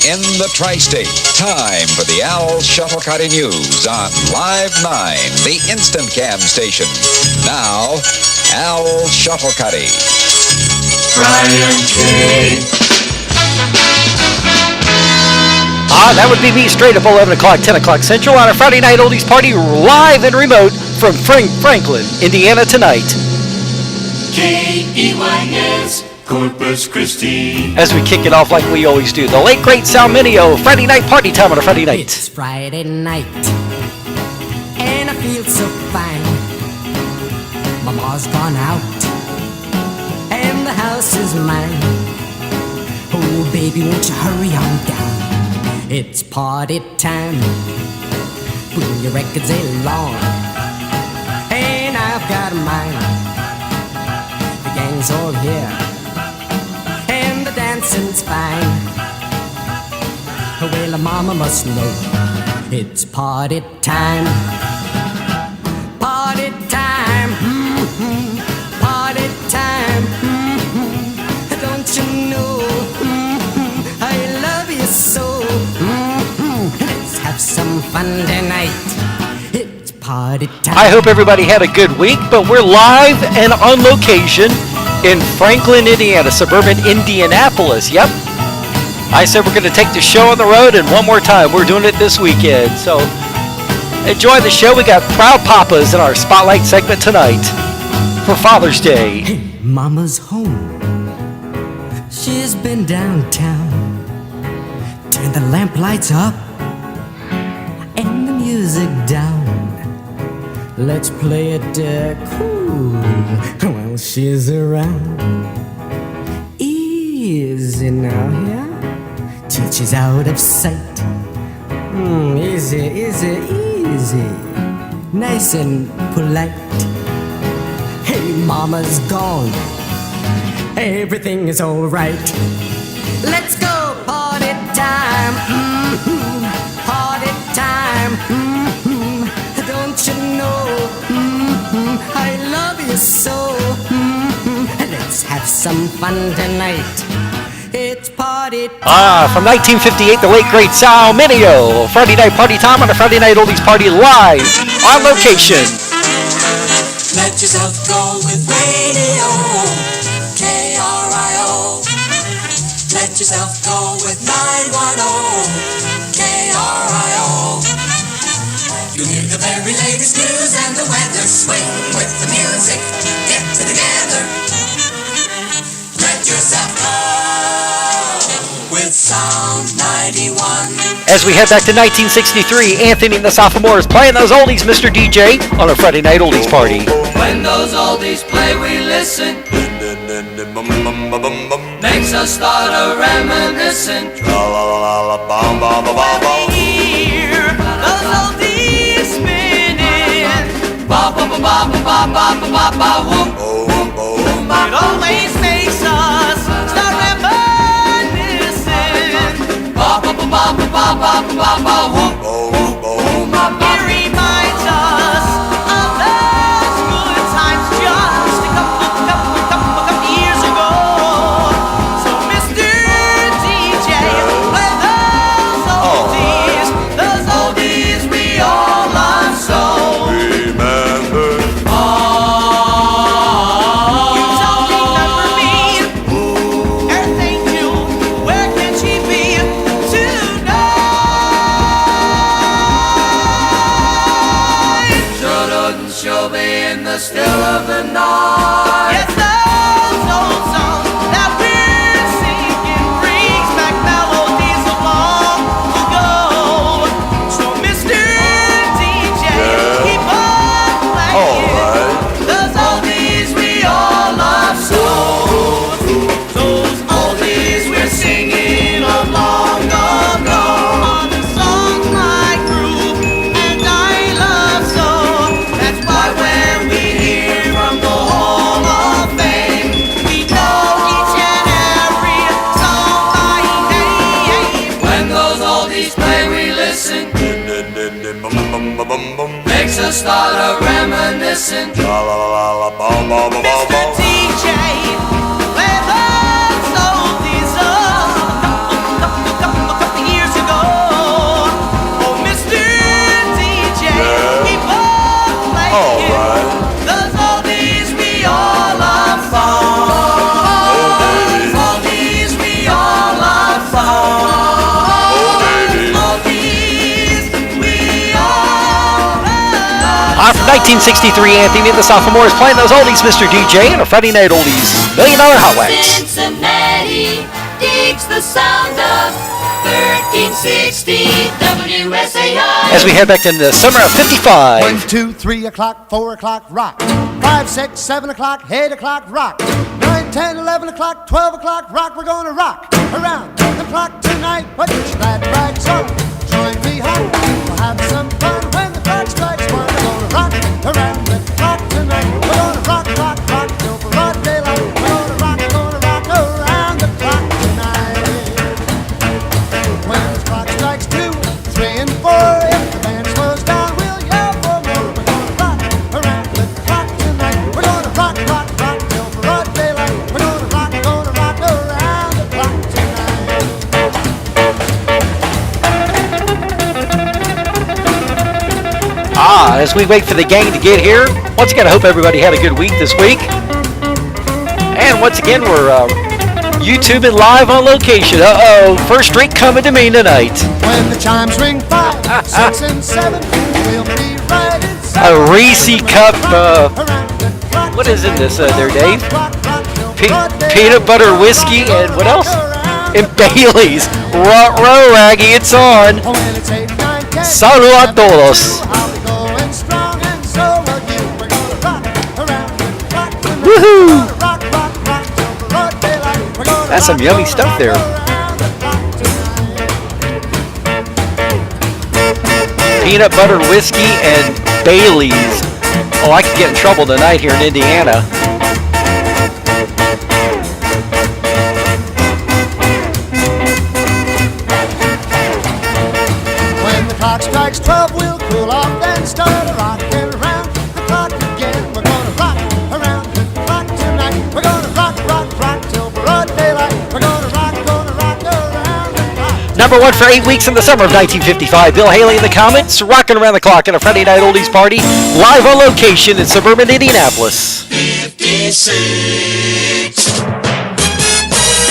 In the tri-state, time for the Al Shuttlecutty News on Live 9, the instant cam station. Now, Al Shuttlecutty. Brian K. That would be me straight up 11 o'clock, 10 o'clock Central on a Friday night oldies party live and remote from Franklin, Indiana tonight. KEYS. Corpus Christi. As we kick it off like we always do, the late great Sal Mineo, Friday night party time on a Friday night. It's Friday night, and I feel so fine. Mama's gone out, and the house is mine. Oh, baby, won't you hurry on down? It's party time. Bring your records along, and I've got mine. The gang's all here. Dancing's fine. Well, mama must know it's party time. Party time. Mm-hmm. Party time. Mm-hmm. Don't you know? Mm-hmm. I love you so. Mm-hmm. Let's have some fun tonight. It's party time. I hope everybody had a good week, but we're live and on location in Franklin, Indiana, suburban Indianapolis. Yep. I said we're going to take the show on the road, and one more time, we're doing it this weekend. So enjoy the show. We got Proud Papas in our Spotlight segment tonight for Father's Day. Hey, Mama's home. She's been downtown. Turn the lamp lights up and the music down. Let's play it cool while she's around. Easy now, yeah? Till she's out of sight. Easy, easy, easy. Nice and polite. Hey, Mama's gone. Everything is alright. Let's go, party time. Mm-hmm. Party time. Mm-hmm. Don't you know? Mm-hmm. I love you so. Mm-hmm. Let's have some fun tonight. It's party time. From 1958, the late great Sal Mineo. Friday night party time on a Friday night oldies party live on location. Let yourself go with radio. KRIO. Let yourself go with 910. KRIO. You hear the very latest news and the weather. Swing with the music. Get together. Let yourself go with Sound 91. As we head back to 1963, Anthony and the Sophomores playing those oldies, Mr. DJ, on a Friday night oldies party. When those oldies play, we listen. Makes us start a reminiscing. Hear those oldies spinning. Ba ba ba ba ba ba ba ba ba whoop. It always makes us start reminiscing. Ba ba ba ba ba ba ba ba whoop. It reminds us of those good times just a couple years ago. So Mr. DJ, play those oldies we all love so. Remember. You don't remember me, Earth Angel, where can she be tonight? Shouldn't she be in the still of the night? Yes, those old songs that we're singing brings back melodies of long ago. So Mr. DJ, keep on playing. Alright. Those oldies we all love so. Those oldies we're singing of long ago. Are the songs my group and I love so. That's why when we hear from the Hall of Fame, we know each and every song by name. When those oldies play, we listen. Makes us start a reminiscing. Mr. DJ, play those oldies a couple years ago. Oh, Mr. DJ, keep on playing. Alright. Those oldies we all love for. Oldies we all love for. Oldies we all love. From 1963, Anthony and the Sophomores playing those oldies, Mr. DJ, and a Friday night oldies $1 Million Hotwax. Cincinnati digs the sound of 1360 WSAI. As we head back to the summer of 55. 1, 2, 3 o'clock, 4 o'clock, rock. 5, 6, 7 o'clock, 8 o'clock, rock. 9, 10, 11 o'clock, 12 o'clock, rock. We're gonna rock around the clock tonight. Put your glad rags on, join me home. We'll have some fun when the clock strikes 1. We're gonna rock around the clock tonight. We're gonna rock, rock, rock till broad daylight. We're gonna rock around the clock tonight. When the clock strikes 2, 3, and 4, if the band slows down, we'll yell for more. We're gonna rock around the clock tonight. We're gonna rock, rock, rock till broad daylight. We're gonna rock around the clock tonight. As we wait for the gang to get here, once again, I hope everybody had a good week this week. And once again, we're YouTubing live on location. First drink coming to me tonight. When the chimes ring 5, 6, and 7, we'll be right inside. A Reese cup, what is in this there, Dave? Peanut butter whiskey and what else? And Bailey's. Row Raggy, it's on. Saludos a todos. Woohoo! That's some yummy stuff there. Peanut butter whiskey and Bailey's. Oh, I could get in trouble tonight here in Indiana. When the clock strikes 12, we'll cool off and start rocking around the clock again. We're gonna rock around the clock tonight. We're gonna rock, rock, rock till broad daylight. We're gonna rock around the clock. Number 1 for 8 weeks in the summer of 1955. Bill Haley in the comments, rocking around the clock in a Friday night oldies party, live on location in suburban Indianapolis. 56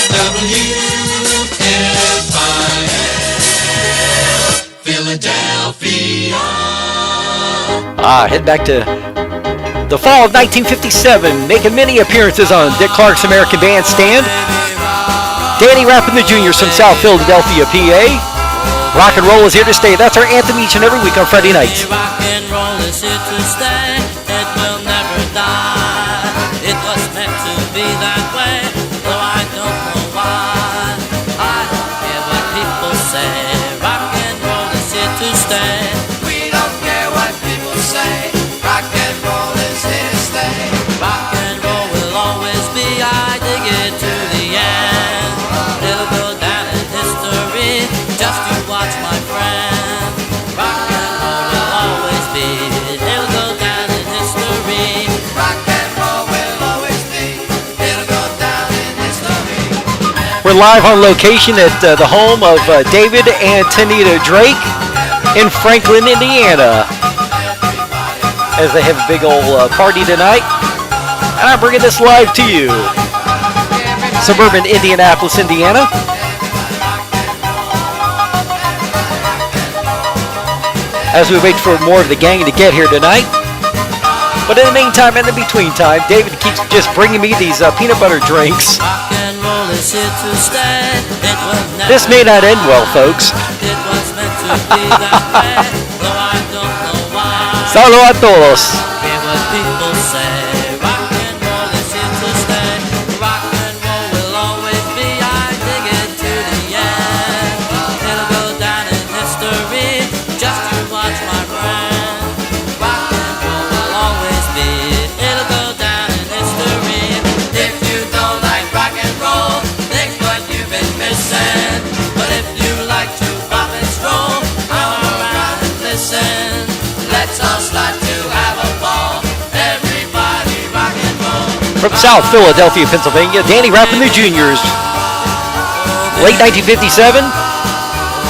WFIL Philadelphia. Head back to the fall of 1957, making many appearances on Dick Clark's American Bandstand. Danny Rappin the Juniors from South Philadelphia, PA. Rock and roll is here to stay. That's our anthem each and every week on Friday nights. Rock and roll is here to stay. It will never die. It was meant to be that way, though I don't know why. I don't care what people say. Rock and roll is here to stay. We don't care what people say. Rock and roll is here to stay. Rock and roll will always be. I dig it to the end. It'll go down in history. Just you watch, my friend. Rock and roll will always be. It'll go down in history. Rock and roll will always be. It'll go down in history. We're live on location at the home of David and Tanita Drake in Franklin, Indiana, as they have a big old party tonight. And I'm bringing this live to you. Suburban Indianapolis, Indiana. As we wait for more of the gang to get here tonight. But in the meantime, in the between time, David keeps just bringing me these peanut butter drinks. Rock and roll is here to stay. It will never This may not end well, folks. It was meant to be that way, though I don't know why. Saludos a todos. Hear what people say. Rock and roll is here to stay. Rock and roll will always be. I dig it to the end. It'll go down in history. Just you watch, my friend. Rock and roll will always be. It'll go down in history. If you don't like rock and roll, think what you've been missing. But if you like to pop and stroll, come around and listen. Let's all start to have a ball. Everybody rock and roll. From South Philadelphia, Pennsylvania, Danny Rappin the Juniors. Late 1957.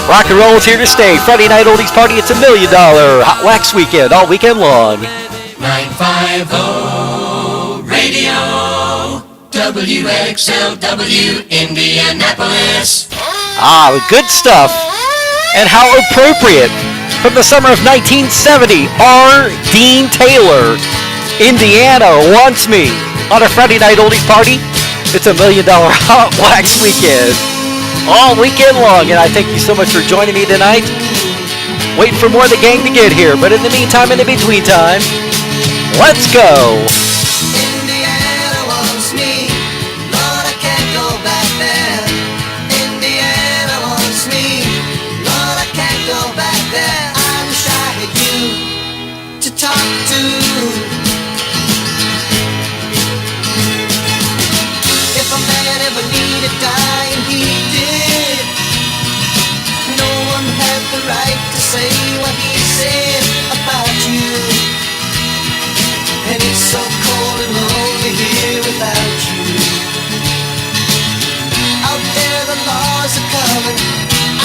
Rock and roll is here to stay. Friday night oldies party. It's $1 million Hotwax weekend, all weekend long. 950 Radio WXLW Indianapolis. Ah, good stuff. And how appropriate. From the summer of 1970, R. Dean Taylor, Indiana wants me. On a Friday night oldies party, it's $1 million Hotwax weekend. All weekend long, and I thank you so much for joining me tonight. Waiting for more of the gang to get here, but in the meantime, in the between time, let's go. Indiana wants me. Lord, I can't go back there. Indiana wants me. Lord, I can't go back there. I wish I had you to talk to. If a man ever needed dying, he did. No one had the right to say what he said about you. And it's so cold and lonely here without you. Out there the laws are coming.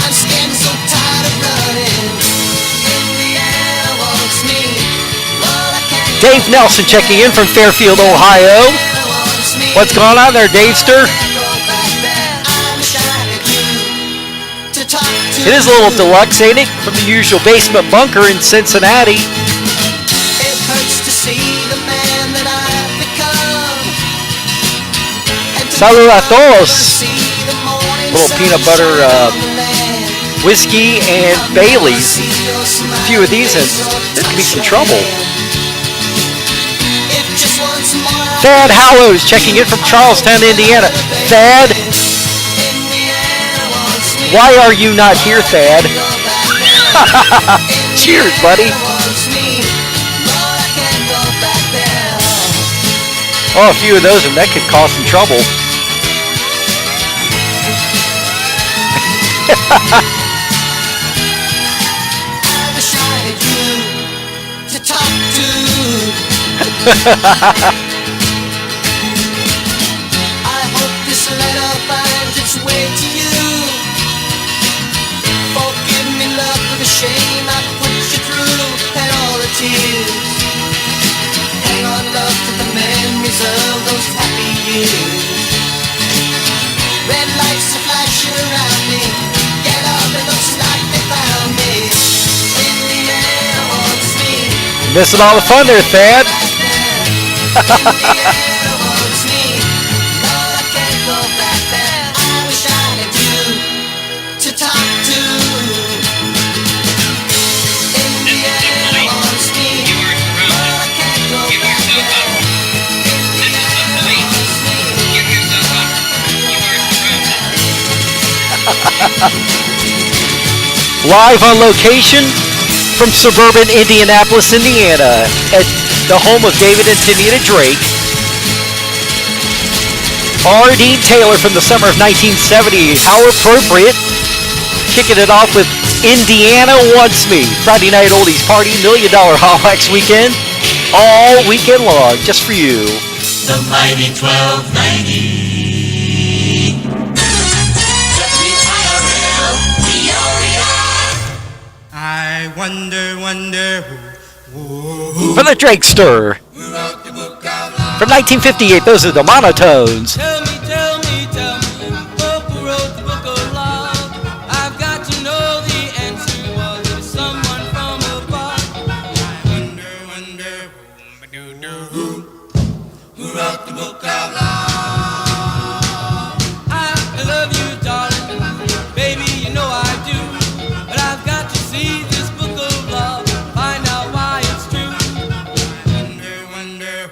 I'm scared and so tired of running. Indiana wants me. Lord, I can't Dave Nelson checking in from Fairfield, Ohio. wants me. What's going on there, Davester? Go back there. I wish I had you to talk to. It is a little deluxe, ain't it? From the usual basement bunker in Cincinnati. It hurts to see the man that I've become. And to Saludos a todos. see the morning Little sun peanut butter, shine on the land. Whiskey and Bailey's. A few of these, and there could be some trouble. If just once more I Thad Hallows checking in from Charlestown, Indiana. Thad, Indiana wants me. why are you not here, Thad? Cheers, buddy. Wants me. Lord, I can't go back there. Oh, a few of those, and that could cause some trouble. I wish I had you to talk to. I hope this letter finds its way to you. Forgive me, love, for the shame I put you through and all the tears. Hang on, love, to the memories of those happy years. Red lights are flashing around me. Get up, it looks like they found me. Indiana wants me. Missing all the fun there, Thad. Indiana wants me. Lord, I can't go back there. I wish I Live on location from suburban Indianapolis, Indiana, at the home of David and Tanita Drake. R.D. Taylor from the summer of 1970. How appropriate. Kicking it off with Indiana Wants Me. Friday night oldies party, $1 Million Hotwax weekend. All weekend long, just for you. The mighty 1290. I wonder who. For the Drakester. From 1958, those are the Monotones. Tell me, who wrote the book of love? I've got to know the answer. Was it someone from above? I wonder who wrote the book of love? I love you, darling, baby, you know I do. But I've got to see this book of love, find out why it's true. I wonder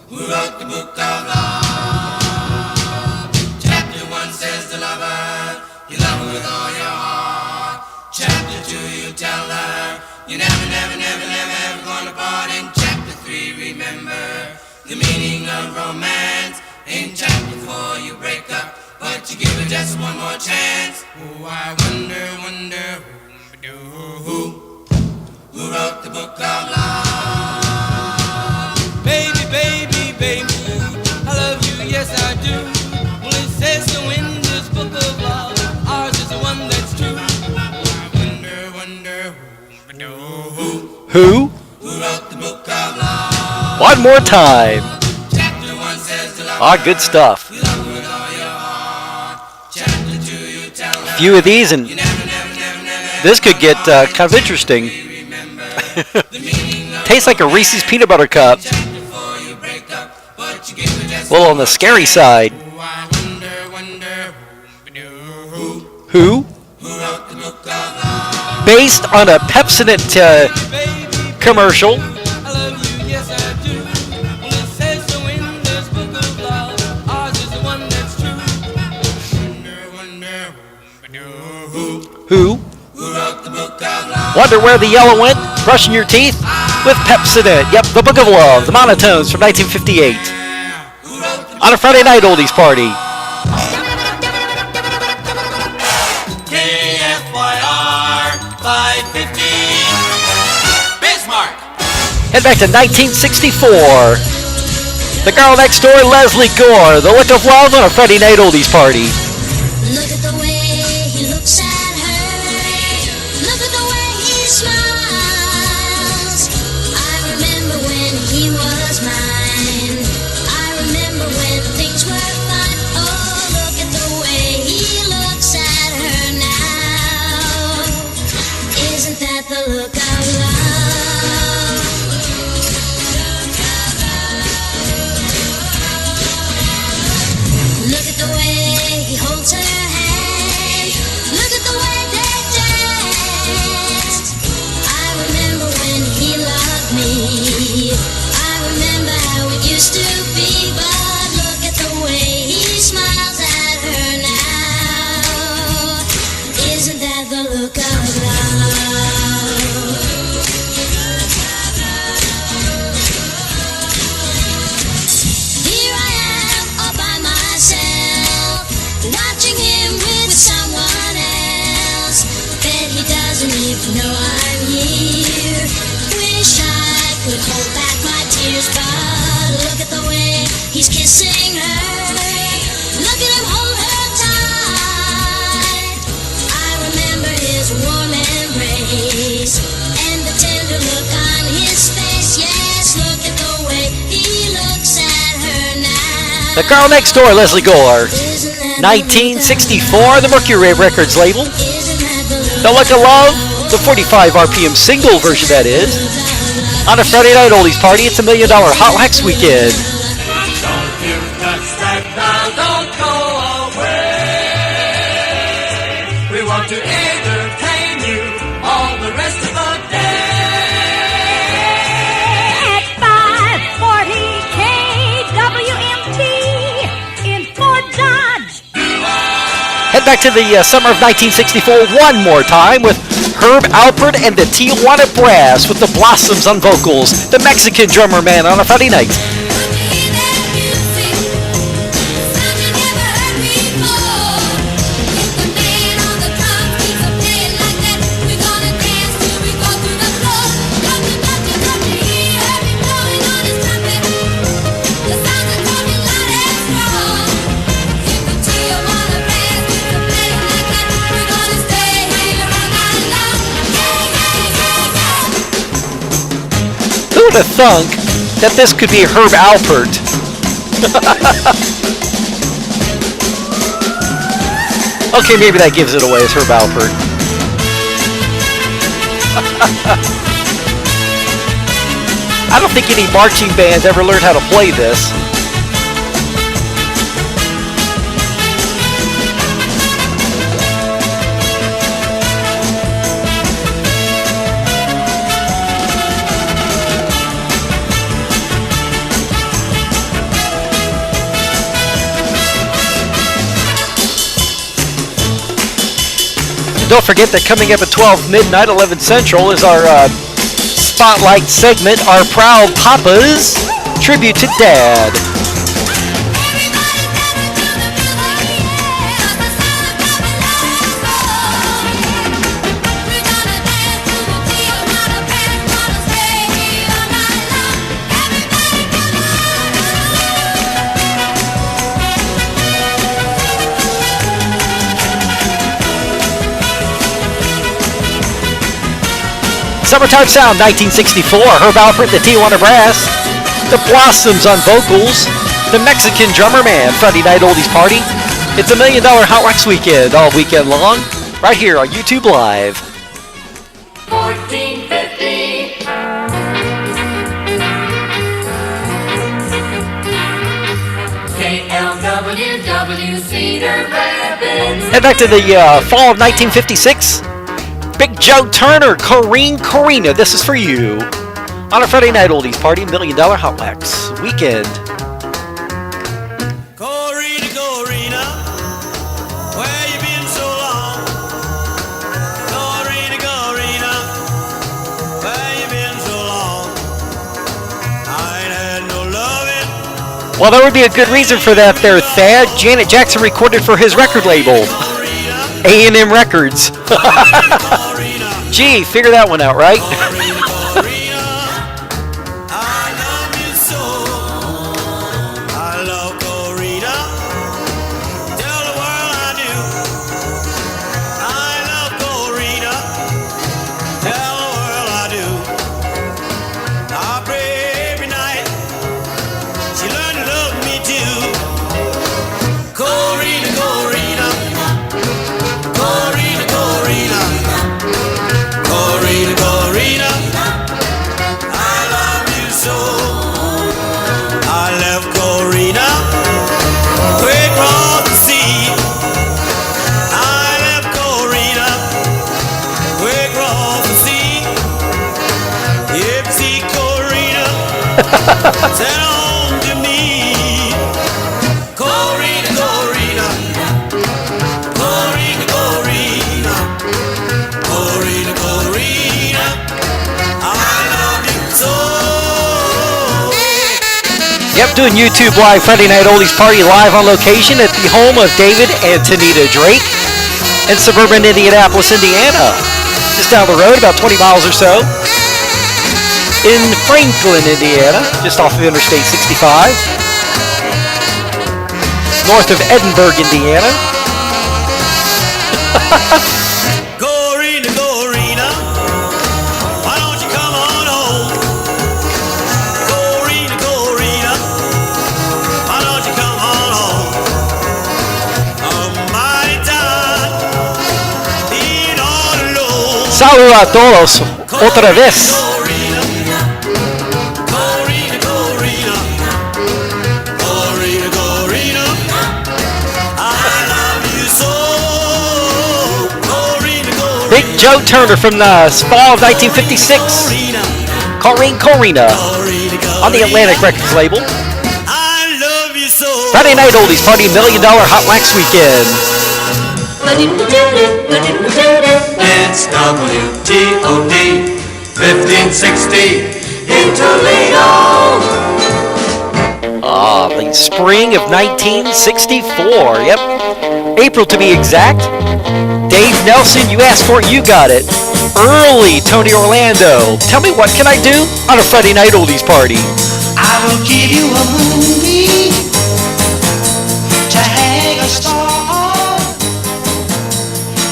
who wrote the book of love? Chapter 1 says the lover, you love her with all your heart. Chapter 2, you tell her, you never gonna part. In chapter 3, remember the meaning of romance. In chapter 4, you break up, but you give her just one more chance. Oh, I wonder who wrote the book of love? Baby, I love you, yes I do. Well, it says so in this book of love, ours is the one that's true. I wonder Who? who wrote the book of love? One more time. Chapter 1 says the love. Ah, good stuff. You love with all your heart. Chapter 2, you tell her. Few of these, and this could get kind of interesting. Tastes like a Reese's peanut butter cup. Well, on the scary side. Who? Based on a Pepsodent commercial. I love you, yes I do. Well, it says so in this book of love, ours is the one that's true. Who? Who wrote the book of love? Wonder where the yellow went? Brushing your teeth with Pepsodent. Yep, the Book of Love, the Monotones from 1958. On a Friday night oldies party. KFYR 550. Bismarck. Head back to 1964. The Girl Next Door, Leslie Gore. The Look of Love on a Friday night oldies party. Look at the way he looks at her. Look at the way he smiles. I remember when he was mine. I remember when things were fine. Oh, look at the way he looks at her now. Isn't that the look of love? Look at the way he holds her hand. Look at the way they dance. I remember when he loved me. I remember how it used to be. But look at the way he smiles at her now. Isn't that the look of love? Here I am all by myself, watching him with someone else. Bet he doesn't even know I'm here. Wish I could hold back my tears, but look at the way he's kissing her. Look at him hold her tight. I remember his warm embrace and the tender look on his face. Yes, look at the way he looks at her now. The Girl Next Door, Leslie Gore. Isn't that 1964, the Mercury Records label. The Look of Love, the 45 RPM single version that is. On a Friday night oldies party, it's $1 Million Hotwax weekend. Don't you touch that dial, don't go away. We want to entertain you all the rest of the day. At 540 KWMT in Fort Dodge. Head back to the summer of 1964 one more time with Herb Alpert and the Tijuana Brass with the Blossoms on vocals. The Mexican drummer man on a Friday night. Who would have thunk that this could be Herb Alpert? Okay, maybe that gives it away as Herb Alpert. I don't think any marching bands ever learned how to play this. Don't forget that coming up at 12 midnight, 11 Central, is our Spotlight segment, our Proud Papas Tribute to Dad. Summertime Sound, 1964, Herb Alpert, the Tijuana Brass, the Blossoms on vocals, the Mexican drummer man, Friday Night Oldies Party. It's $1 Million Hotwax Weekend, all weekend long, right here on YouTube Live. 1450. KLWW Cedar Rapids. Head back to the fall of 1956. Big Joe Turner, Corina, this is for you. On a Friday Night Oldies Party, $1 Million Hotwax Weekend. Corina, Corina, where you been so long? Corina, Corina, where you been so long? I ain't had no loving. Well, there would be a good reason for that there, Thad. Janet Jackson recorded for his record label, A&M Records. Gee, figure that one out, right? Send home to me, Corina, Corina, Corina, Corina, Corina, Corina, I love you so. Yep, doing YouTube Live Friday Night Oldies Party live on location at the home of David and Tanita Drake in suburban Indianapolis, Indiana. Just down the road, about 20 miles or so. In Franklin, Indiana, just off of Interstate 65. North of Edinburgh, Indiana. Corina, Corina, why don't you come on home? Corina, Corina, why don't you come on home? I'm mighty tired, being all alone. Saludos a todos, otra vez. Big Joe Turner from the fall of 1956. Corina on the Atlantic Records label. Friday Night Oldies Party $1 Million Hotwax Weekend. It's WTOD 1560 in Toledo. Ah, the spring of 1964. Yep. April to be exact. Dave Nelson, you asked for it, you got it. Early Tony Orlando. Tell me, what can I do on a Friday night oldies party? I will give you a movie to hang a star on,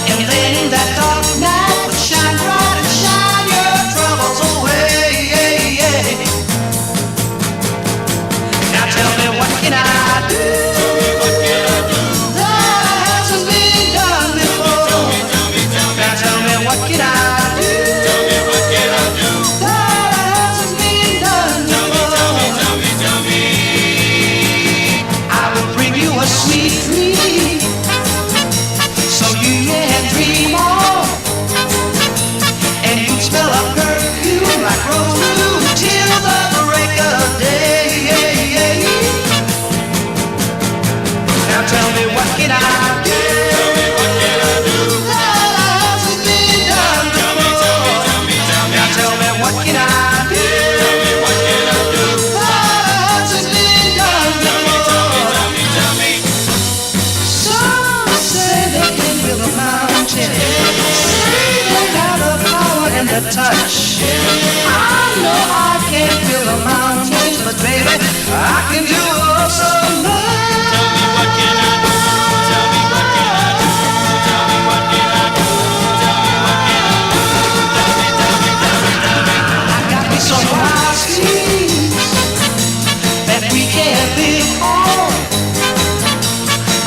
and then in that dark night would shine bright and shine your troubles away. Now tell me, what can I do? That hasn't been done before. Now tell me, what can I do? That hasn't been done before. I will bring you a sweet dream, so you can dream on, and you smell a perfume like rose till the break of day. Now tell me, what can I do? That hasn't been done before. Now tell me, what can I do? That hasn't been done before. Some say they can build a mountain, they got the power and the touch. I know I can't build a mountain, but baby, I can do so much. I got me some high seas that we can live on.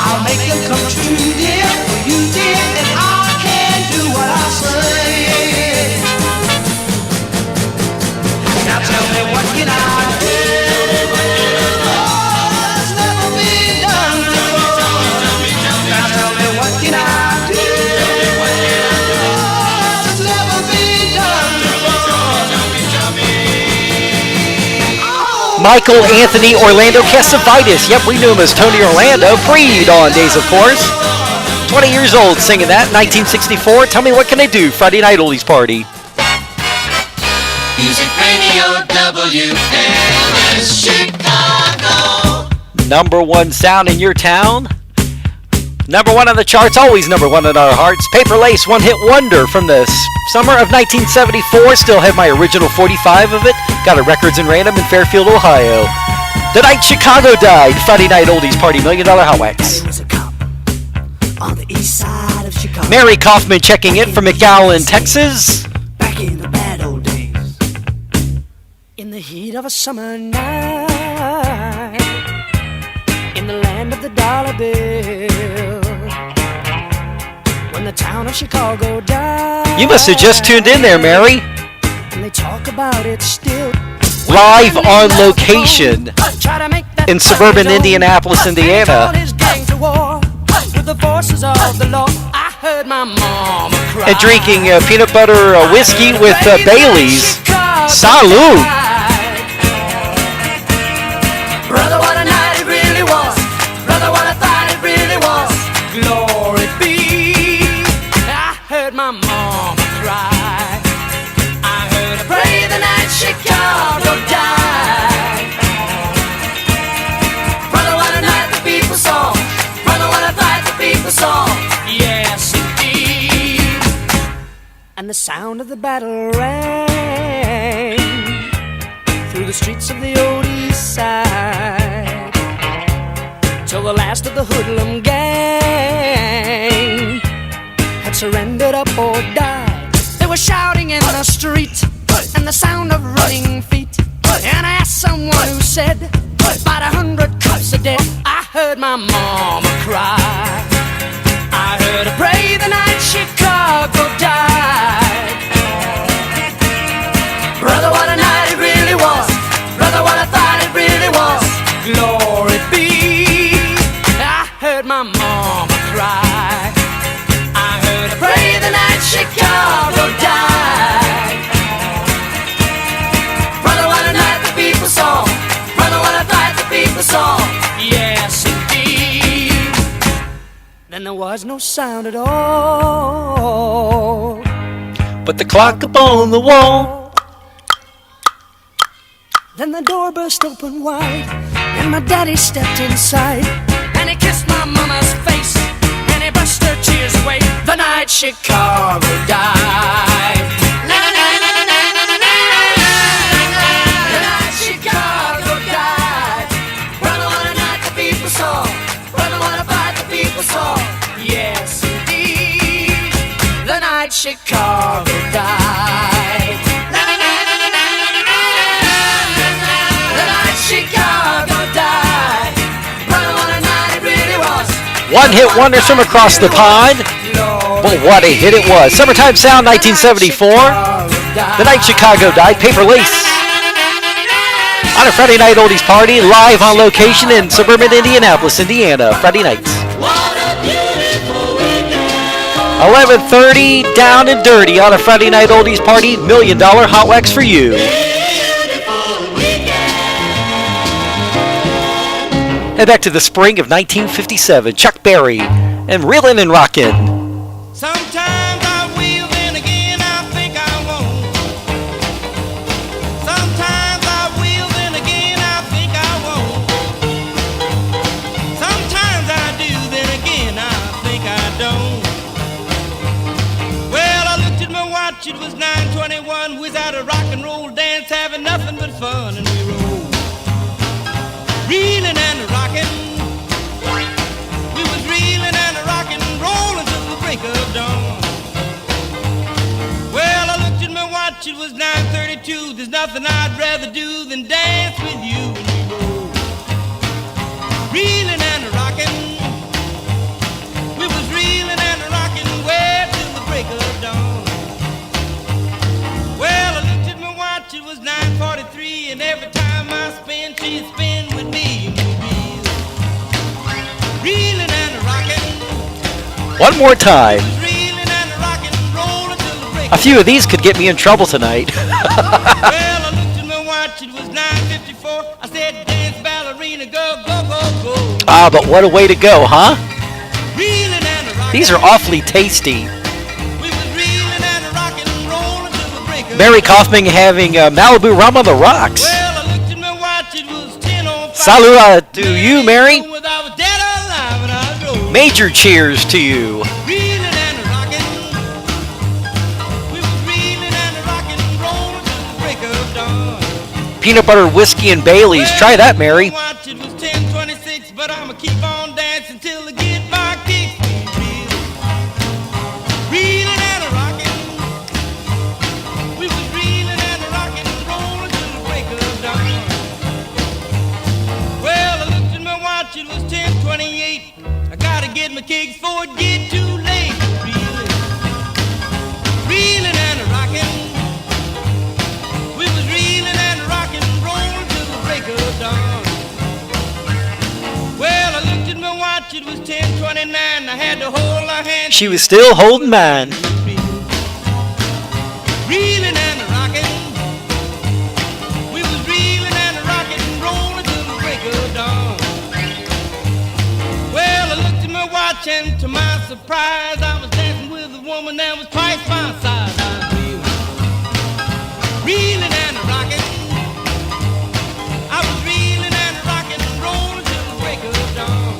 I'll make them come true, dear, for you, dear, and I can do what I say. Now tell me, what can I do? Oh, it's never been done before. Now tell me, what can I do? Oh, it's never been done before. Michael Anthony Orlando Cassavitis. Yep, we knew him as Tony Orlando. Pre-Dawn days, of course. 20 years old singing that, 1964. Tell me, what can I do? Friday night oldies party. Music Radio WLS Chicago. Number one sound in your town. Number one on the charts, always number one in our hearts. Paper Lace, one hit wonder from the summer of 1974. Still have my original 45 of it. Got it Records and Random in Fairfield, Ohio. The night Chicago died, Friday night oldies party, $1 Million Hotwax. There was a cop on the east side of Chicago. Mary Kaufman checking in from McAllen, Texas. Back in the bad old days, in the heat of a summer night, in the land of the dollar bill, when the town of Chicago died. You must have just tuned in there, Mary. And they talk about it still. Live on location in suburban Indianapolis, Indiana. With the forces of the law, I heard my mama cry. And drinking peanut butter whiskey with Bailey's. Salud! Brother, what a night it really was. Brother, what I thought it really was. Glory be. I heard my mama cry. I heard her pray the night Chicago died. Brother, what a night the people saw. Brother, what a night the people saw. Yes, indeed. And the sound of the battle rang through the streets of the old east side, till the last of the hoodlum gang had surrendered up or died. They were shouting in the street, and the sound of running feet. And I asked someone who said, about 100 cops are dead. I heard my mama cry. I heard her pray the night Chicago died. Brother, what a night it really was. Brother, what I thought it really was. Glory be. I heard my mama cry. I heard her pray the night Chicago died. Brother, what a night the people saw. Brother, what a night the people saw. Yes, indeed. Then and there was no sound at all. But the clock upon the wall. Then the door burst open wide, and my daddy stepped inside, and he kissed my mama's face, and he brushed her tears away. The night Chicago died. The night Chicago died. Brother, what a night the people saw. Brother, what a fight the people saw. Yes, indeed. The night Chicago died. The night Chicago died. Brother, what a night it really was. One-hit wonders from across the pond. Well, what a hit it was. Summertime Sound, 1974. The night Chicago died. Paper Lace. On a Friday night oldies party, live on location in suburban Indianapolis, Indiana. Friday nights. 11:30, down and dirty on a Friday night oldies party. $1 Million Hotwax for you. Head back to the spring of 1957. Chuck Berry and Reelin' and Rockin'. Sometimes I will, then again I think I won't. Sometimes I will, then again I think I won't. Sometimes I do, then again I think I don't. Well, I looked at my watch, it was 9:21. We was at a rock and roll dance, having nothing but fun, and we rolled. Reeling and rocking. We was reeling and rocking, rolling till the break of dawn. Well, I looked at my watch, it was 9:32. There's nothing I'd rather do than dance with you and we roll. Reeling and rocking. We was reeling and rocking, way till the break of dawn. Well, I looked at my watch, it was 9:43, and every time I spin, she'd spin with me. Reeling and rocking. One more time. Reeling and rocking, rolling till the break. A few of these could get me in trouble tonight. Well, I looked at my watch, it was 9:54. I said, dance ballerina, go, go, go, go. Ah, but what a way to go, huh? Reeling and rocking. These are awfully tasty. We was reeling and rocking, rolling till the break of Mary Kaufman having Malibu rum on the rocks. Well, I looked at my watch, it was 10:05. Salut to you, Mary. I was dead or alive and I drove. Major cheers to you. Reeling and rocking. We was reeling and rocking, rolling till the break of dawn. Peanut butter whiskey and Bailey's. Try that, Mary. My watch, it was 10:26, but I'ma keep on dancing till I get my kicks. Reeling and rocking. We was reeling and rocking, rolling till the break of dawn. Well, I looked at my watch, it was 10:28. I gotta get my kicks before it get too late. Reeling and rocking. We was reeling and rocking, rolling till the break of dawn. Well, I looked at my watch, it was 10:29. I had to hold her hand. She was still holding mine. Reeling and rocking. We was reeling and rocking, rolling till the break of dawn. Well, I looked at my watch and to my surprise, I was dancing with a woman that was twice my size. I was reeling and rocking. I was reeling and rocking, rolling till the break of dawn.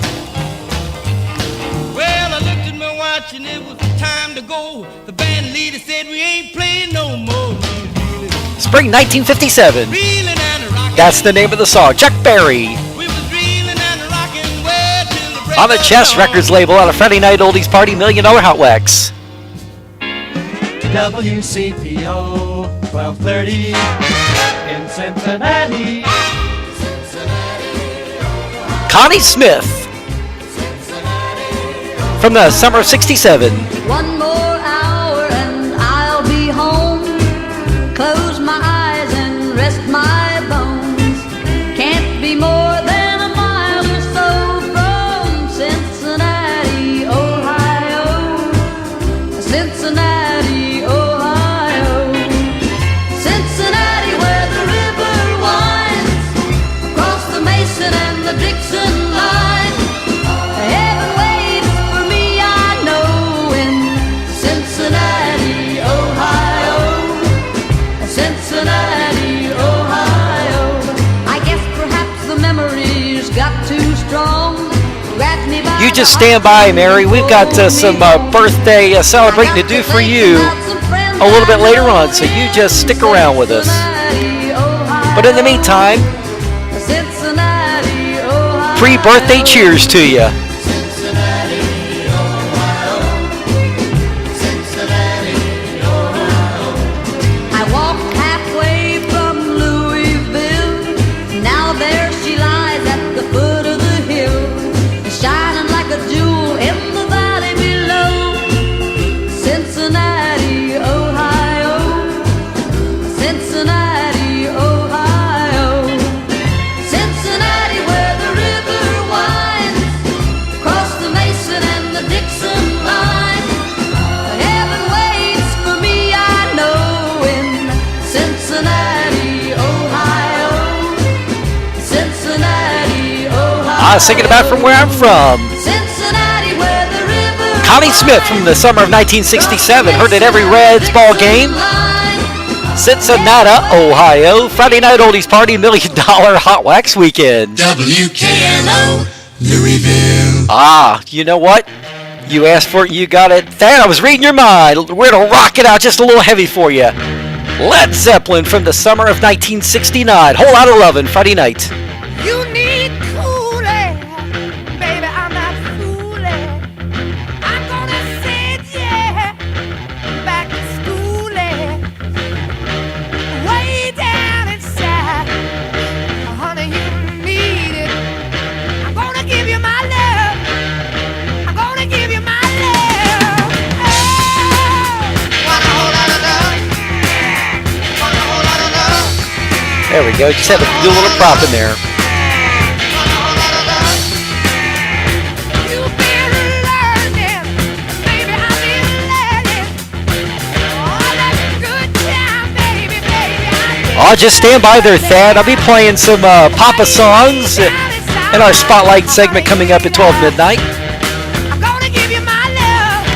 Well, I looked at my watch and it was time to go. The band leader said we ain't playing no more. Spring 1957. Reeling and rocking. That's the name of the song. Chuck Berry. We was reeling and rocking, way till the break On the of Chess dawn. Records label on a Friday night oldies party. $1 Million Hotwax. WCPO 1230 in Cincinnati. Connie Smith. From the summer of 67. One more hour and I'll be home. Close my eyes and rest my bones. Can't be more than a mile or so from Cincinnati, Ohio. Cincinnati, Ohio. Cincinnati, where the river winds across the Mason and the Dixon line. Heaven waits for me You just stand by, Mary. We've got some birthday celebrating to do for you a little bit later on, so you just stick around with us. But in the meantime, pre-birthday cheers to you. I walked halfway from Louisville. Now there she lies at the foot of the hill, shining like a jewel in the valley below. Cincinnati, Ohio. Cincinnati, Ohio. Cincinnati, where the river winds across the Mason and the Dixon line. Heaven waits for me, I know, in Cincinnati, Ohio. Cincinnati, Ohio. I was thinking about from where I'm from. Cincinnati, where the river Connie Smith from the summer of 1967. Heard at every Reds ball game. Cincinnati, Ohio. Friday night oldies party, $1 million Hotwax weekend. WKNO, Louisville. Ah, you know what? You asked for it, you got it. Thad, I was reading your mind. We're going to rock it out just a little heavy for you. Led Zeppelin from the summer of 1969. Whole lot of lovin' Friday night. You need cooling, baby, I'm not fooling. I'm gonna send you back to schooling. Way down inside, honey, you need it. I'm gonna give you my love. I'm gonna give you my love. Oh, want a whole lot of love. Want a whole lot of love. There we go. Just had to do a little prop in there. You've been learning, baby, I've been learning. All that good time, baby, Oh, just stand by there, Thad. I'll be playing some Papa songs in our Spotlight segment coming up at 12 midnight. I'm gonna give you my love.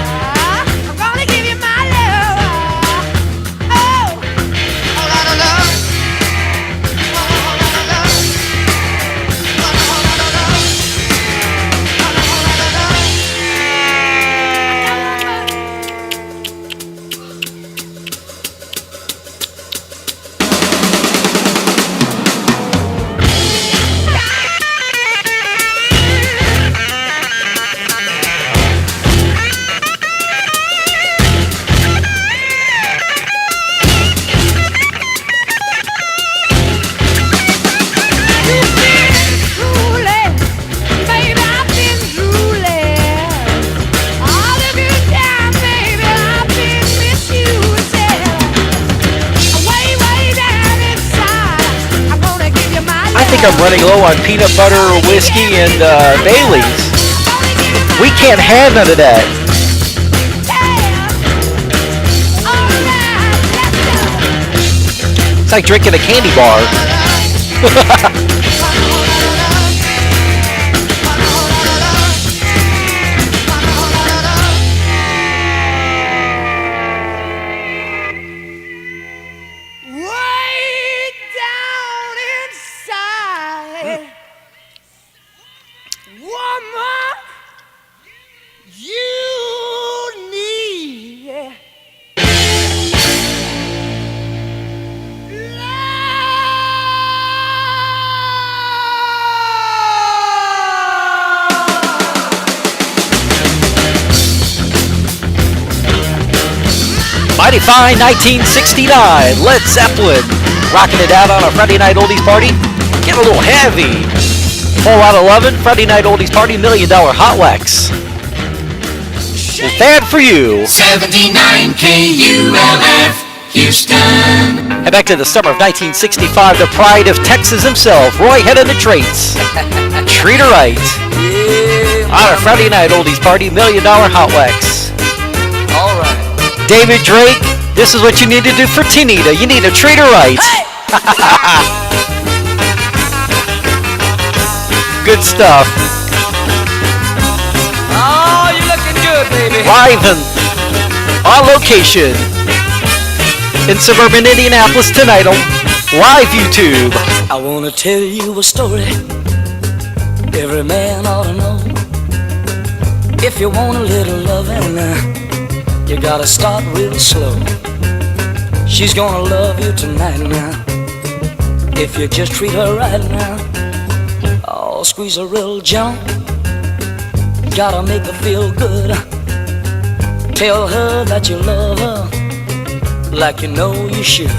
I'm gonna give you my love. Oh, a lot of love. A whole lot of love. A whole lot of love. A whole lot of love. You've been drooling, baby, I've been drooling. All the good time, baby, I've been misusing. Way, way down inside, I'm gonna give you my love. I think I'm running low on peanut butter, whiskey, and Bailey's. We can't have none of that. It's like drinking a candy bar. Way down inside, woman, you need Mighty fine 1969. Led Zeppelin. Rocking it out on a Friday night oldies party. Get a little heavy. Whole lot of lovin'. Friday night oldies party. $1 million Hotwax. Bad for you. 79 KULF, Houston. Head back to the summer of 1965. The pride of Texas himself. Roy Head and the Traits. Treat her right. On a Friday night oldies party. $1 million Hotwax. All right. David Drake, this is what you need to do for Tinita. You need to treat her right. Good stuff. Oh, you're looking good, baby. Live and on location in suburban Indianapolis tonight on live YouTube. I want to tell you a story every man ought to know. If you want a little loving, you gotta start real slow. She's gonna love you tonight now, if you just treat her right now. Oh, squeeze her real gentle, gotta make her feel good. Tell her that you love her like you know you should.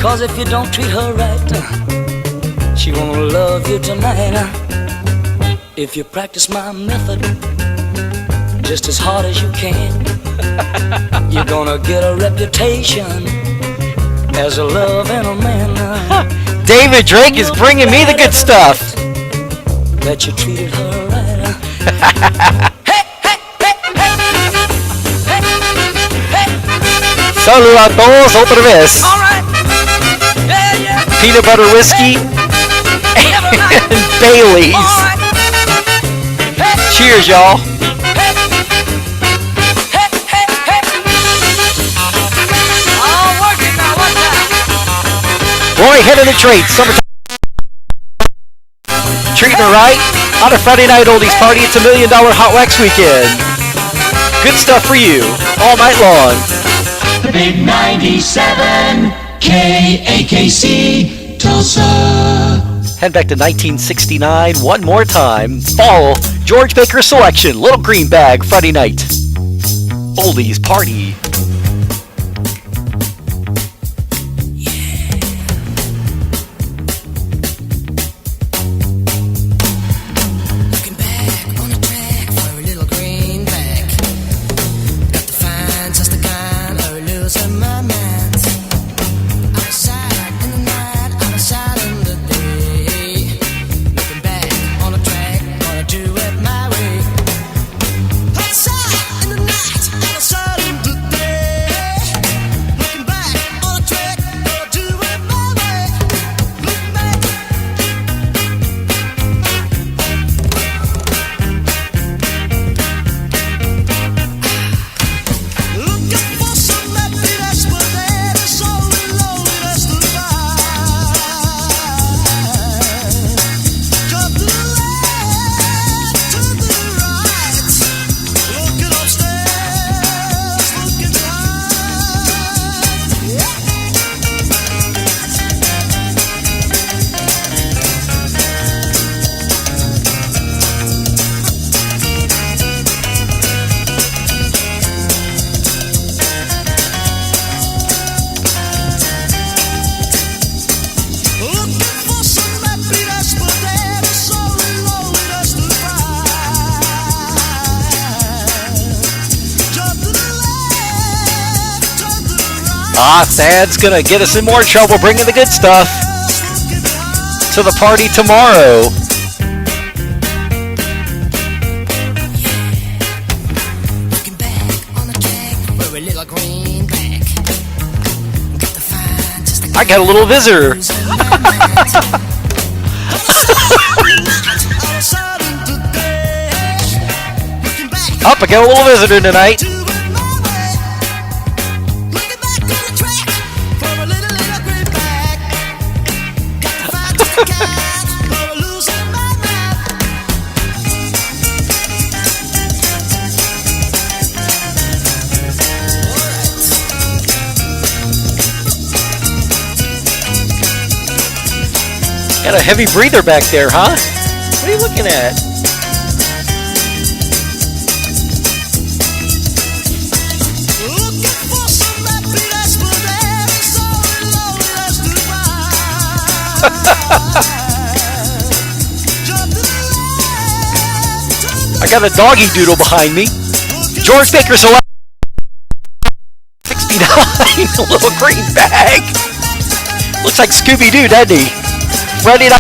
Cause if you don't treat her right, she won't love you tonight. If you practice my method just as hard as you can, you're gonna get a reputation as a loving a man. David Drake is bringing me the good stuff. That you treated her right. Saludos a todos otra vez. Peanut butter whiskey and Bailey's. Cheers, y'all. Roy, head of the trade. Summertime. Treating her right on a Friday night oldies party. It's $1 million Hotwax weekend. Good stuff for you all night long. The big 97 KAKC Tulsa. Head back to 1969 one more time. Fall George Baker selection. Little Green Bag Friday night. Oldies party. Thad's gonna get us in more trouble bringing the good stuff to the party tomorrow. I got a little visitor. Up, I got a little visitor tonight. Got a heavy breather back there, huh? What are you looking at? I got a doggy doodle behind me. George Baker select 69, a little green bag. Looks like Scooby-Doo, doesn't he? Ready to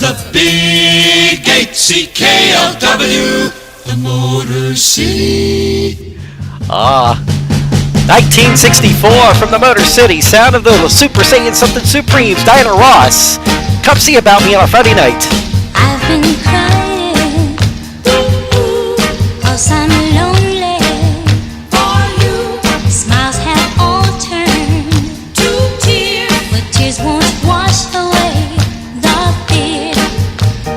The Big 8 CKLW, the Motor City. 1964 from the Motor City. Sound of the Super Saiyan Something Supremes. Diana Ross. Come see about me on a Friday night. I've been crying, cause I'm lonely for you. Smiles have all turned to tears, but tears won't wash away the fear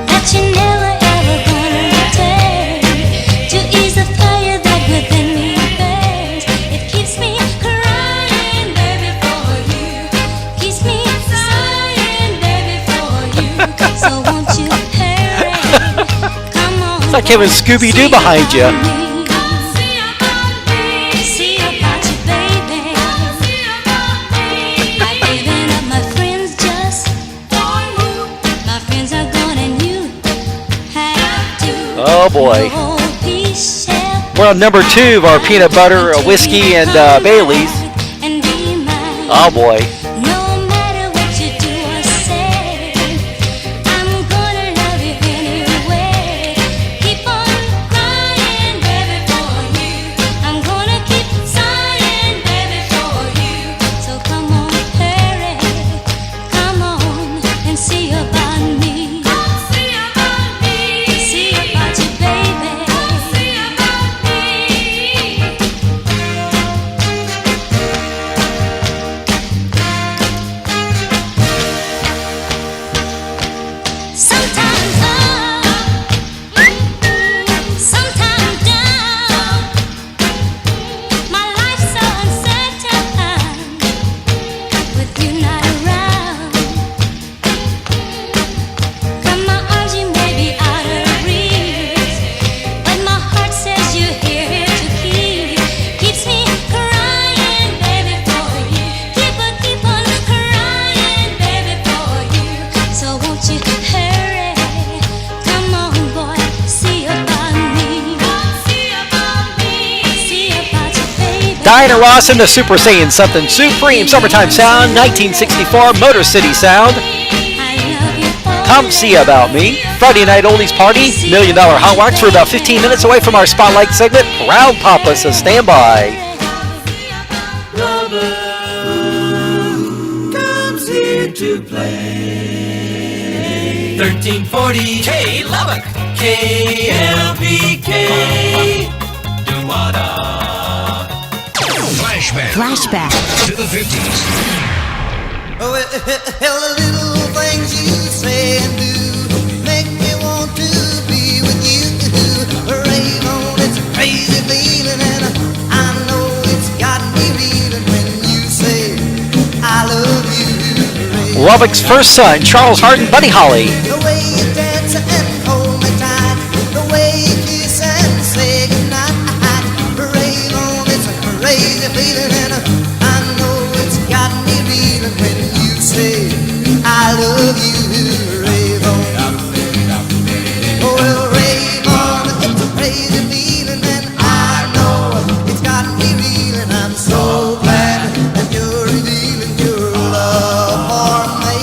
that you never like having Scooby-Doo behind you. See about you, baby. I've given up my friends just for you. My friends are gone and you have to. Oh boy. We're on number 2 of our peanut butter, whiskey, and Bailey's. Oh boy. No matter what you do or say, I'm gonna love you anyway. Keep on crying, baby, for you. I'm gonna keep sighing, baby, for you. So come on, hurry, come on and see about me. See about me. See about you, baby. See about me. Sometimes up, sometimes down. My life's so uncertain with you not around. From my arms you may be out of reach, but my heart says you're here to keep. Keeps me crying, baby, for you. Keep on crying, baby, for you. So won't you hurry? Come on, boy, see about me. See about me. See about you, baby. Diana Ross and the Super Saiyan Something Supreme Summertime Sound, 1964 Motor City Sound. Come see about me. Friday Night Oldies Party, $1 Million Hotwax. We're about 15 minutes away from our Spotlight segment. Round Papa, so stand by. Comes here to play. 1340 K Lubbock, KLBK. Doo-wah-da. Flashback to the 50s. Oh, well, the little things you say and do make me want to be with you. Raymond, it's a crazy feeling, and I know it's got me reeling when you say I love you. Raymond. Lubbock's first son, Charles Hardin, Buddy Holly. The way you dance and hold me tight, the way you kiss and say goodnight. Raymond, it's a crazy feeling, and I know it's got me reeling when you say I love you, Raymond. Oh, well, Raymond, it's a crazy feeling, and I know it's got me reeling. I'm so glad that you're revealing your love for me.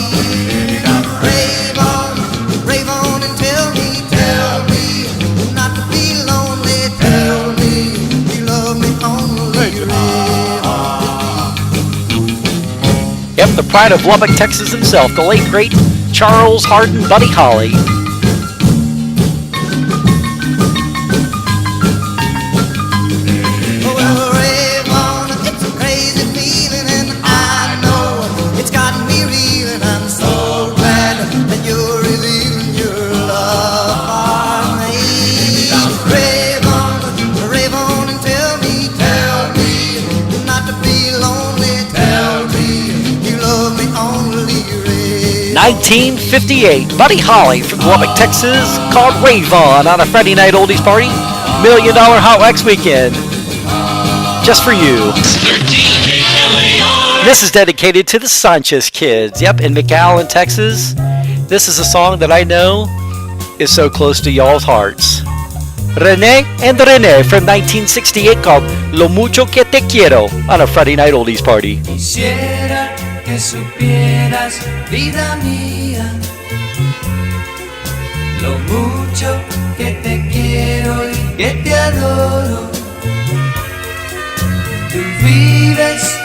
Raymond, and tell me not to be lonely. Tell me you love me only, Raymond. Yep, the pride of Lubbock, Texas himself, the late great Charles Hardin, Buddy Holly. Oh, well, Raymond, it's a crazy feeling, and I know it's got me reeling. I'm so glad that you're revealing your love for me. Raymond, and tell me not to be lonely. Tell me you love me only, Raymond. 1958, Buddy Holly from Lubbock, Texas, called Ravon on a Friday Night Oldies Party. $1 Million Hotwax Weekend. Just for you. This is dedicated to the Sanchez kids. Yep, in McAllen, Texas. This is a song that I know is so close to y'all's hearts. Renee and Renee from 1968 called Lo Mucho Que Te Quiero on a Friday Night Oldies Party. Quisiera que supieras, vida mía, lo mucho que te quiero y que te adoro. Tú vives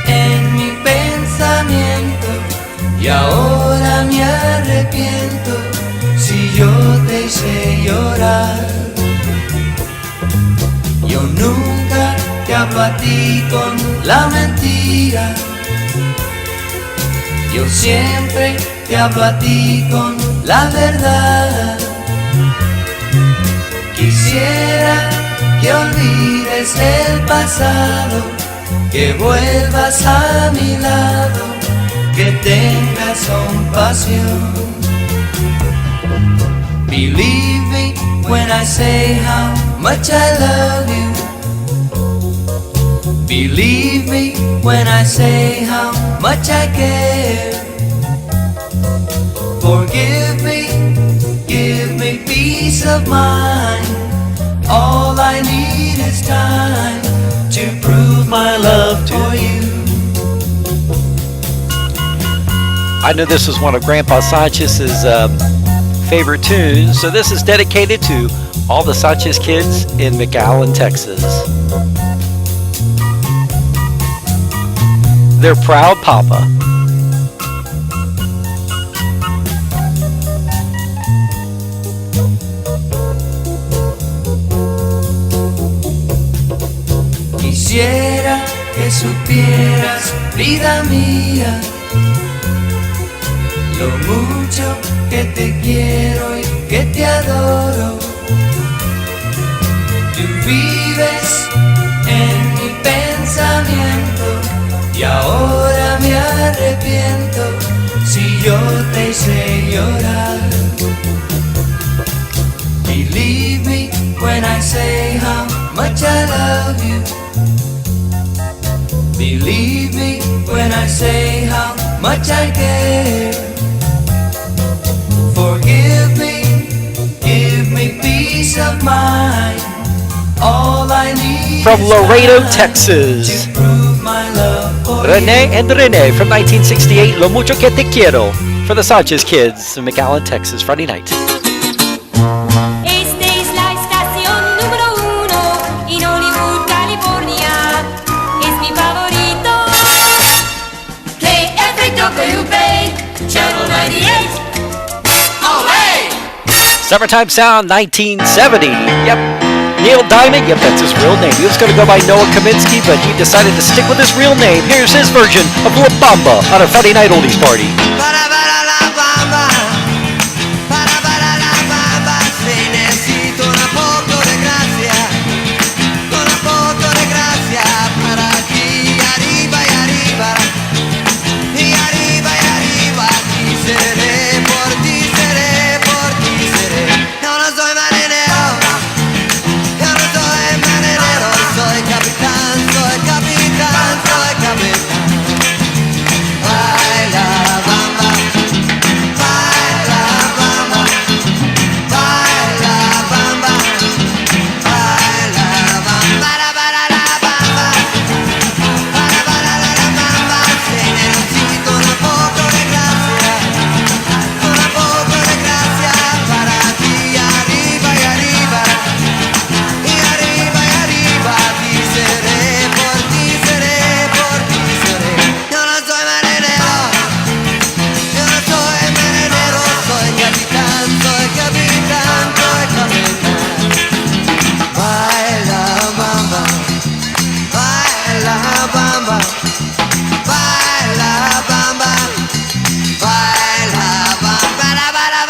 en mi pensamiento y ahora me arrepiento si yo te hice llorar. Yo nunca te hablo a ti con la mentira. Yo siempre te hablo a ti con la verdad. Quisiera que olvides el pasado, que vuelvas a mi lado, que tengas compasión. Believe me, when I say how much I love you. Believe me when I say how much I care. Forgive me, give me peace of mind. All I need is time to prove my love to you. I know this was one of Grandpa Sanchez's favorite tunes, so this is dedicated to all the Sanchez kids in McAllen, Texas. Their proud papa. Quisiera que supieras, vida mía, lo mucho que te quiero y que te adoro. Tú vives en mi pensamiento y ahora me arrepiento si yo te hice llorar. Believe me when I say how much I love you. Believe me when I say how much I care. Forgive me, give me peace of mind. All I need From is Laredo, time Texas. to prove my love for Rene you. and Rene from 1968, Lo Mucho Que Te Quiero, for the Sanchez kids in McAllen, Texas, Friday night. Esta es la estación número 1 en Hollywood, California. Es mi favorito. KFAWB, Channel 98. Summertime Sound 1970. Yep. Neil Diamond, yep, that's his real name. He was going to go by Noah Kaminsky, but he decided to stick with his real name. Here's his version of La Bamba on a Friday night oldies party. Para la bamba, para la bamba, se necesita un poco de gracia, un poco de gracia para aquí, arriba y arriba, y arriba y arriba, aquí seré, por ti seré, por ti seré. Yo no soy marinero, yo no soy marinero, soy capitán, soy capitán, soy capitán. Baila bamba, baila bamba, baila bamba, baila bamba, para la bamba, para la bamba, se necesita un poco de gracia, un poco de gracia para ti, arriba y arriba, y arriba y arriba, aquí seré, por ti seré, por ti seré. Yo no soy marinero, yo no soy marinero, soy capitán, soy capitán, soy capitán. Baila bamba, baila bamba, baila bamba, baila bamba, para bamba,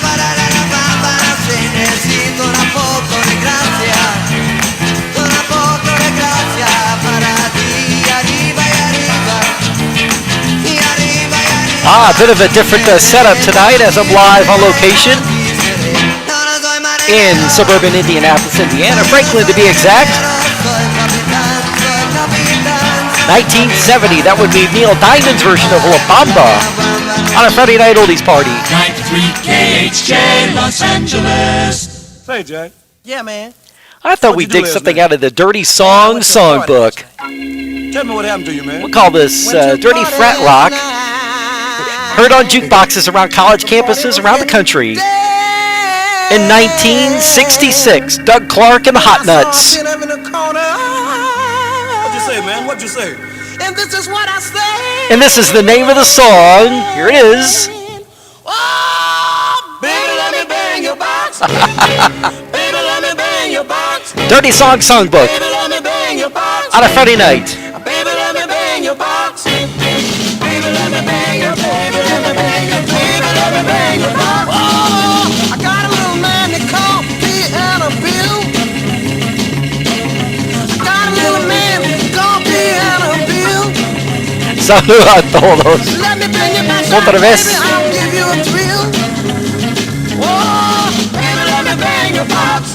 para la bamba, se necesita un poco de gracia, un poco de gracia para ti, arriba y arriba, y arriba y arriba. Ah, a bit of a different setup tonight as I'm live on location in suburban Indianapolis, Indiana, Franklin to be exact. 1970, that would be Neil Diamond's version of La Bamba on a Friday night oldies party. 93 KHJ Los Angeles. Say, Jay. Yeah, man. I thought What'd we'd you do dig last something night? out of the Dirty Song Songbook. Tell me what happened to you, man. We'll call this Dirty Frat Rock. Heard on jukeboxes around college campuses around the country. In 1966, Doug Clark and the Hot Nuts. What'd you say, man? What'd you say? And this is what I say. And this is the name of the song. Here it is. Oh, baby, let me bang your box. Baby, let me bang your box. Dirty Song Songbook Baby, let me bang your box. on a Friday night. Baby, let me bang your box. Baby, let me bang your, baby, let me bang your, baby, let me bang your box. Oh, I got a little man that called Piano Bill. I got a little man called Piano Bill. Saludos a todos. Let me bring you back, Otra vez. baby, I'll give you a thrill. Oh, your box.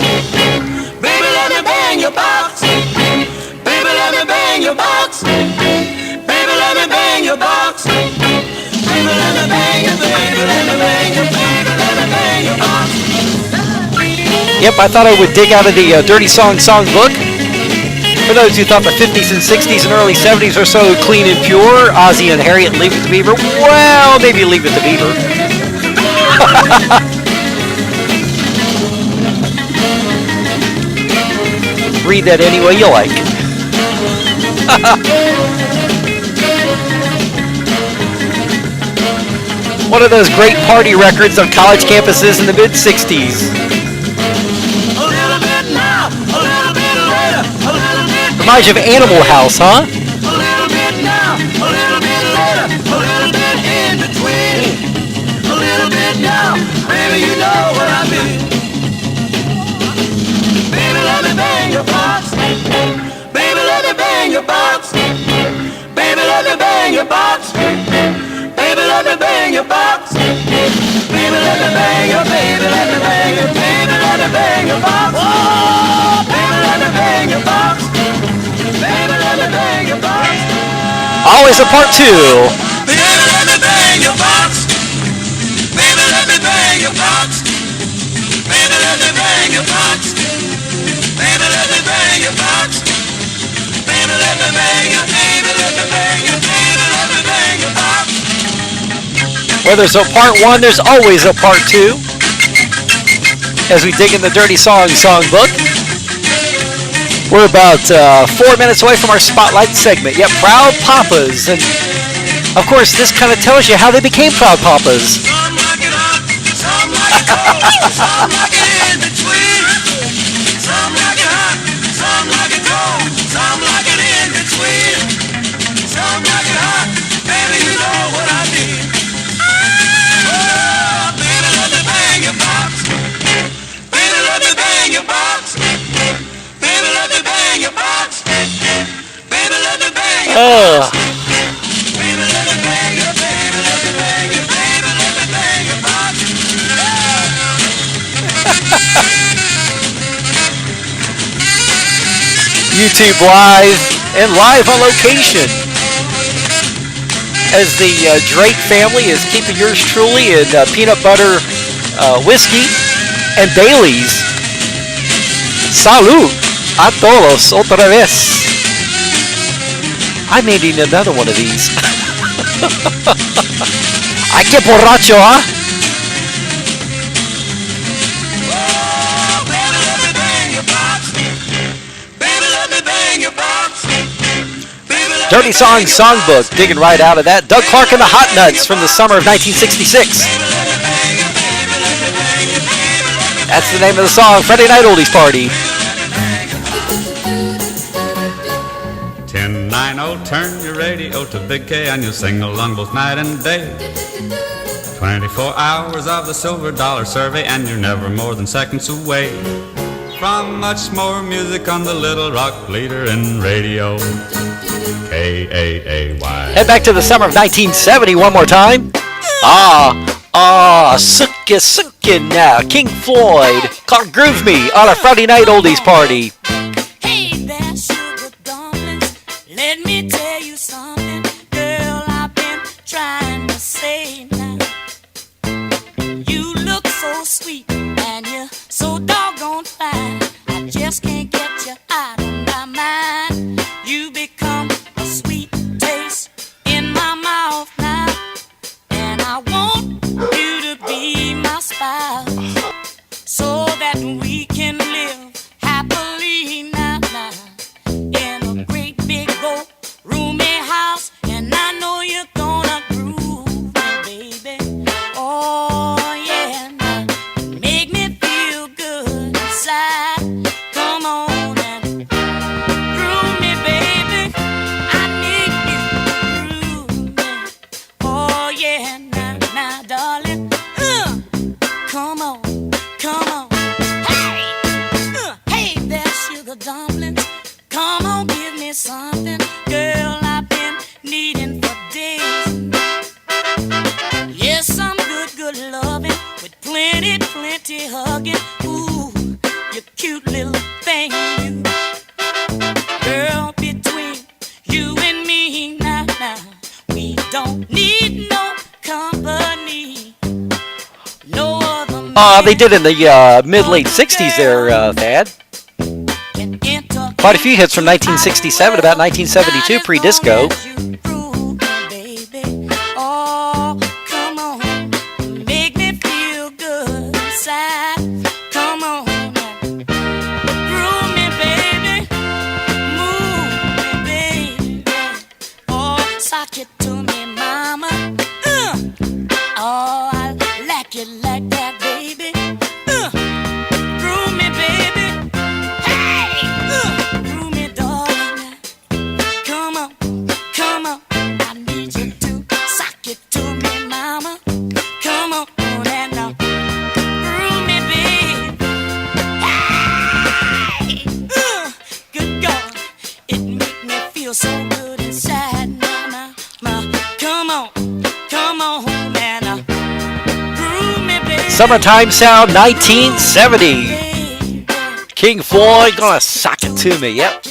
Baby, let me bang your box. Baby, let me bang your box. Baby, let me bang your box. Baby, let me bang your, baby, let me bang your, baby, let me bang your box. Yep, I thought I would dig out of the Dirty Song Songbook. For those who thought the 50s and 60s and early 70s were so clean and pure, Ozzy and Harriet and Leave It to Beaver, well, maybe Leave It to Beaver. Read that any way you like. One of those great party records on college campuses in the mid-60s. Reminds you of Animal House, huh? A little bit now, a little bit later, a little bit in between. A little bit now, baby, you know what I mean. Baby, let me bang your box. Baby, let me bang your box. Baby, let me bang your box. Baby, let me bang your box. Baby, let me bang your, baby, let me bang your, baby, let me bang your box. Oh, baby, let me bang your box. Baby, let me bang your box. Always a part two. Baby, let me bang your box. Baby, let me bang your box. Baby, let me bang your box. Baby, let me bang your box. Baby, let me bang your, baby, let me bang your, baby, let me bang your box. Where there's a part one, there's always a part two. As we dig in the Dirty Song Songbook. We're about 4 minutes away from our Spotlight segment. Yep, Proud Papas. And, of course, this kind of tells you how they became Proud Papas. Some like it hot, some like it cold, some like it in between. Some like it hot, some like it cold, some like it in between. Some like it hot, baby, you know what I mean. Oh, baby, let me bang your box. Baby, let me bang your box. Baby, let me bang your box. Baby, let me bang your box. Baby, let me bang your, baby, let me bang your, baby, let me bang your box. YouTube Live and live on location. As the Drake family is keeping yours truly in peanut butter whiskey and Bailey's. Salud a todos otra vez. I may need another one of these. Ay, que borracho, huh? Oh, baby, let me bang your box. Baby, let me bang your box. Baby, let Dirty Song Songbook, digging right out of that. Doug Clark and the Hot Nuts from the summer of 1966. That's the name of the song, Friday Night Oldies Party. 10-9-0, turn your radio to Big K and you'll sing along both night and day. 24 hours of the silver dollar survey and you're never more than seconds away from much more music on the Little Rock leader in radio. K-A-A-Y. Head back to the summer of 1970 one more time. Suckin' now. King Floyd, called Groove Me on a Friday Night Oldies Party. Hey there, sugar dumplings, let me tell you something, girl, I've been trying to say now. You look so sweet and you're so doggone fine, I just can't get you out of my mind. You become a sweet taste in my mouth now, and I want you to be my spouse, so that we can live happily now, in a great big old roomy house. And I know you're gonna groove me, baby. Oh yeah, now make me feel good inside. Come on and groove me, baby. I need you to groove me. Oh yeah, now, darling. Come on, come on. Hey, hey there, sugar dumplings. Come on, give me something, girl, I've been needing for days. Yes, some good loving with plenty hugging. Ooh, They did in the mid-late 60s there, Thad. Quite a few hits from 1967, about 1972, pre-disco. Oh, come on, make me feel good inside. Come on, groove me, baby, move me, baby. Oh, sock it to me, mama. Oh, I like it like that, baby. Groove me, baby. Hey, groove me, darling. Come on, come on. I need you to sock it to me, mama. Come on, and now groove me, baby. Hey, good God, it make me feel so good inside, mama. Come on, and groove me, baby. Summertime Sound 1970. King Floyd, gonna sock it to me, yep.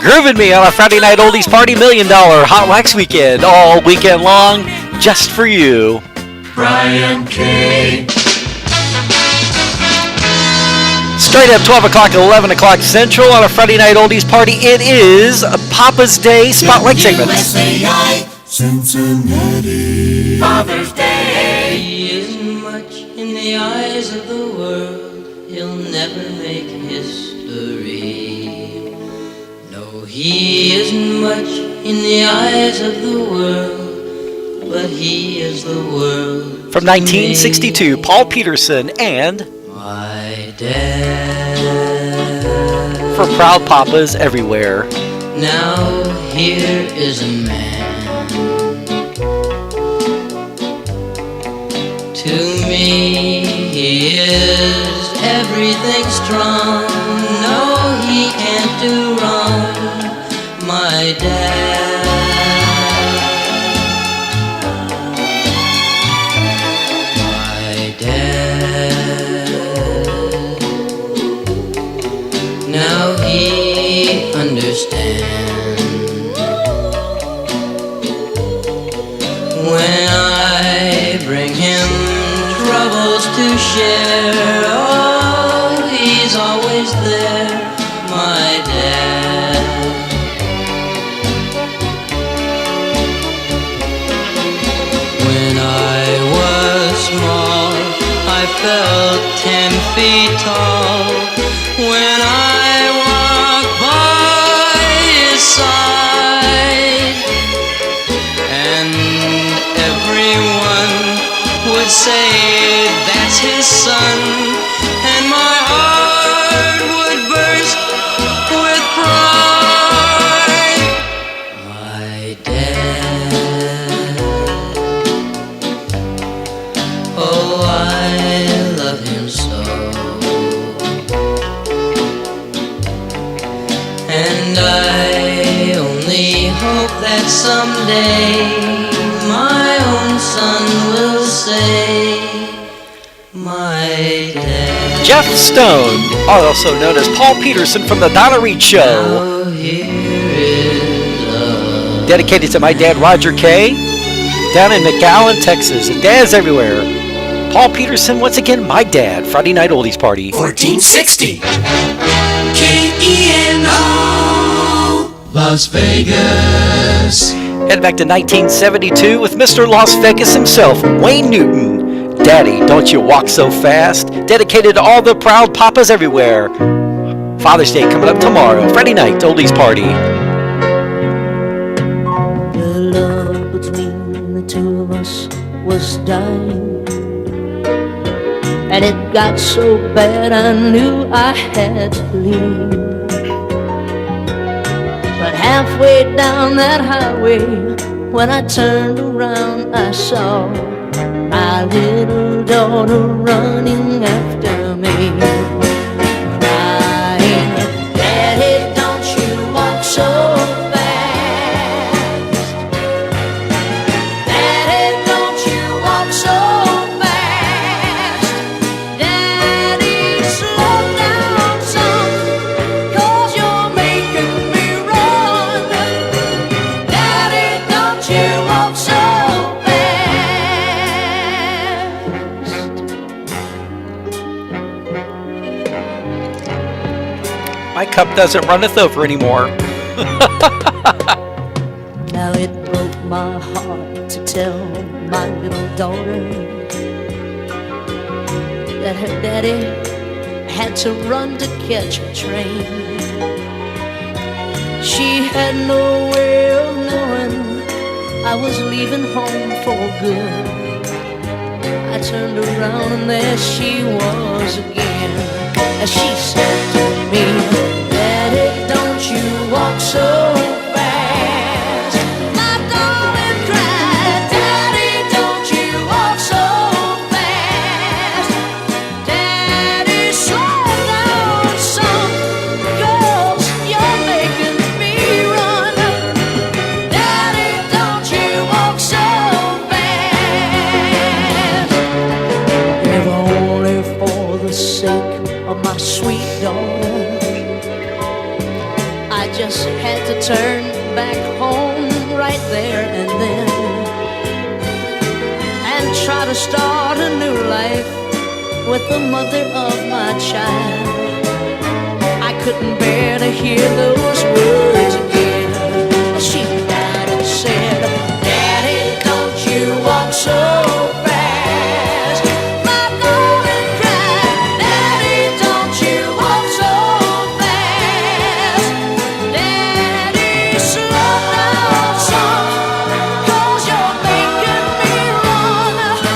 Grooving me on a Friday night oldies party, $1 million Hotwax weekend, all weekend long, just for you. Brian K. Straight up 12 o'clock, 11 o'clock Central on a Friday night oldies party. It is Papa's Day Spotlight segments. Cincinnati. Father's Day. He isn't much in the eyes of the world. He'll never make history. No, he isn't much in the eyes of the world, but he is the world. From 1962, Paul Peterson and My dad. for Proud Papas everywhere. Now here is a man. To me, he is everything strong. No, he can't do wrong. My dad. My dad. Now he understands. When I bring him troubles to share, oh, he's always there, my dad. When I was small, I felt 10 feet tall. When I walked by his side, and everyone would say that's his son, and my heart would burst with pride. My dad, oh, I love him so, and I only hope that someday my own son will say, my dad. Jeff Stone, also known as Paul Peterson from The Donna Reed Show. Now here is a Dedicated to my dad, Roger K., down in McAllen, Texas. And dads everywhere. Paul Peterson, once again, my dad. Friday night oldies party. 1460. KENO. Las Vegas. Head back to 1972 with Mr. Las Vegas himself, Wayne Newton. Daddy, don't you walk so fast. Dedicated to all the proud papas everywhere. Father's Day coming up tomorrow. Friday night oldies party. The love between the two of us was dying, and it got so bad I knew I had to leave. But halfway down that highway, when I turned around, I saw my little daughter running after me, crying, Daddy, don't you walk so fast. Daddy, don't you walk so fast. Daddy, slow down some, 'cause you're making me run. Daddy, don't you walk so fast. My cup doesn't runneth over anymore. Now it broke my heart to tell my little daughter that her daddy had to run to catch a train. She had no way of knowing I was leaving home for good. I turned around and there she was again. As she said to me, Daddy, don't you walk so fast. My darling cried, Daddy, don't you walk so fast. Daddy, slow down some, 'cause you're making me run. Daddy, don't you walk so fast. If only for the sake of my sweet daughter, I just had to turn back home right there and then, and try to start a new life with the mother of my child. I couldn't bear to hear those words again. She cried and said, Daddy, don't you walk so fast. My darling cried, Daddy, don't you walk so fast. Daddy, slow down some, 'cause you're making me run. Oh,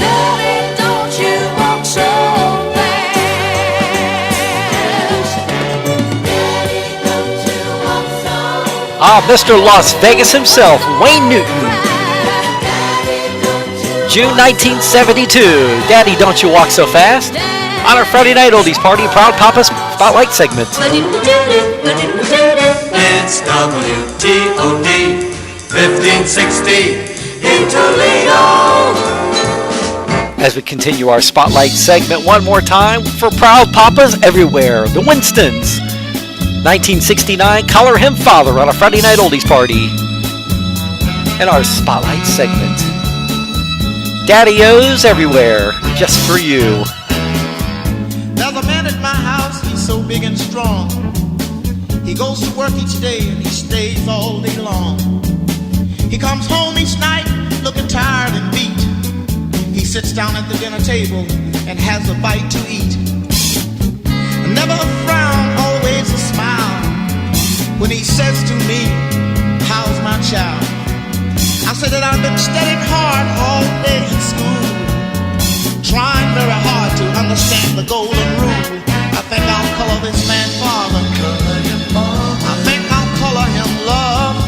Daddy, don't you walk so fast. Daddy, don't you walk so Ah, Mr. Las Vegas himself, Wayne Newton. June 1972, Daddy, Don't You Walk So Fast. On our Friday night oldies party, Proud Papa's Spotlight segment. It's WTOD 1560 in Toledo. As we continue our Spotlight segment one more time for Proud Papas everywhere, the Winstons. 1969, Color Him Father on a Friday night oldies party. In our Spotlight segment. Daddy-O's everywhere, just for you. There's a man at my house, he's so big and strong. He goes to work each day and he stays all day long. He comes home each night looking tired and beat. He sits down at the dinner table and has a bite to eat. Never a frown, always a smile. When he says to me, how's my child? I said that I've been studying hard all day in school, trying very hard to understand the golden rule. I think I'll color this man father. I think I'll color him love.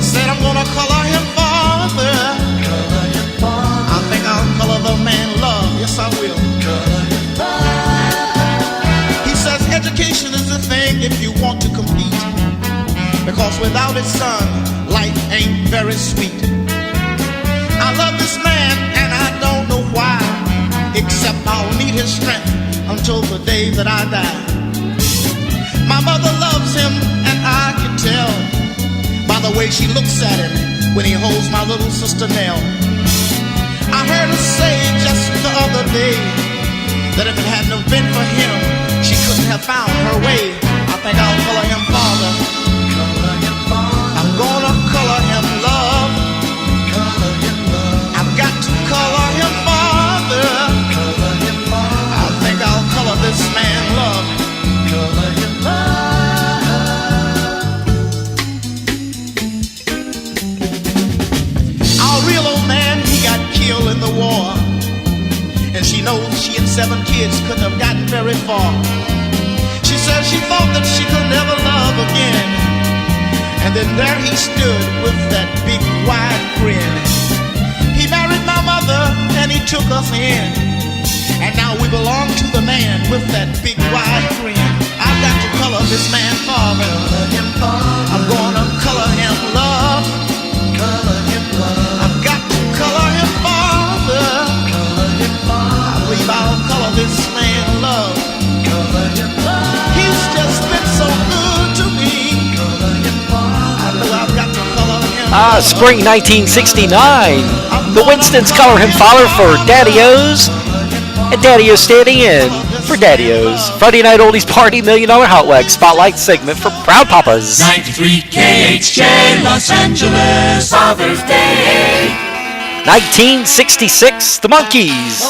Said I'm gonna color him father. I think I'll color the man love. Yes, I will. He says education is the thing if you want to compete, because without it, son, life ain't very sweet. I love this man and I don't know why, except I'll need his strength until the day that I die. My mother loves him and I can tell by the way she looks at him when he holds my little sister Nell. I heard her say just the other day that if it hadn't have been for him, she couldn't have found her way. I think I'll color him father. I'm gonna color him love. I've got to color him father. I think I'll color this man love. Our real old man, he got killed in the war, and she knows she and 7 kids couldn't have gotten very far. She said she thought that she could never love again, and then there he stood with that big wide grin. He married my mother and he took us in, and now we belong to the man with that big wide grin. I've got to color this man father. I'm gonna color him love. I've got to color him father. I believe I'll color this man love. He's just been so good to me. I know I've got to color him. Spring 1969. The Winstons color him father for Daddy-O's, and Daddy-O's standing in. for Daddy-O's. Friday Night Oldies Party $1 Million Hotwax Spotlight segment for Proud Papas. 93 KHJ Los Angeles, Father's Day. 1966, The Monkees.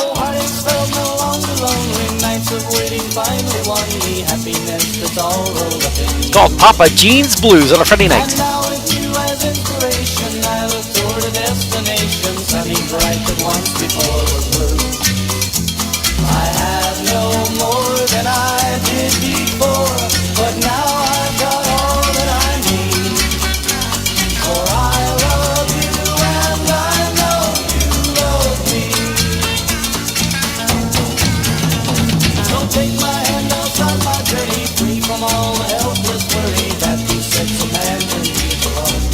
Called Papa Jean's Blues on a Friday night. I have no more than I did before, but now I've got all that I need. For I love you and I know you love me. So take my hand outside my journey, free from all the helpless worry that besets a man when he's alone.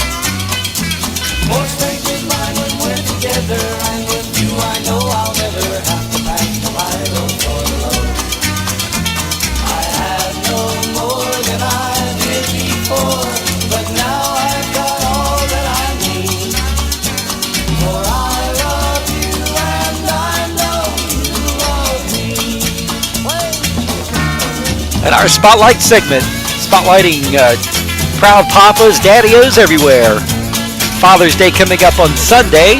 More strength is mine when we're together, and with you I know I'll never have to pack the Bible for the load. I had no more than I did before, but now I've got all that I need. For I love you and I know you love me. And our Spotlight segment, spotlighting Proud Papas, Daddy-O's everywhere. Father's Day coming up on Sunday.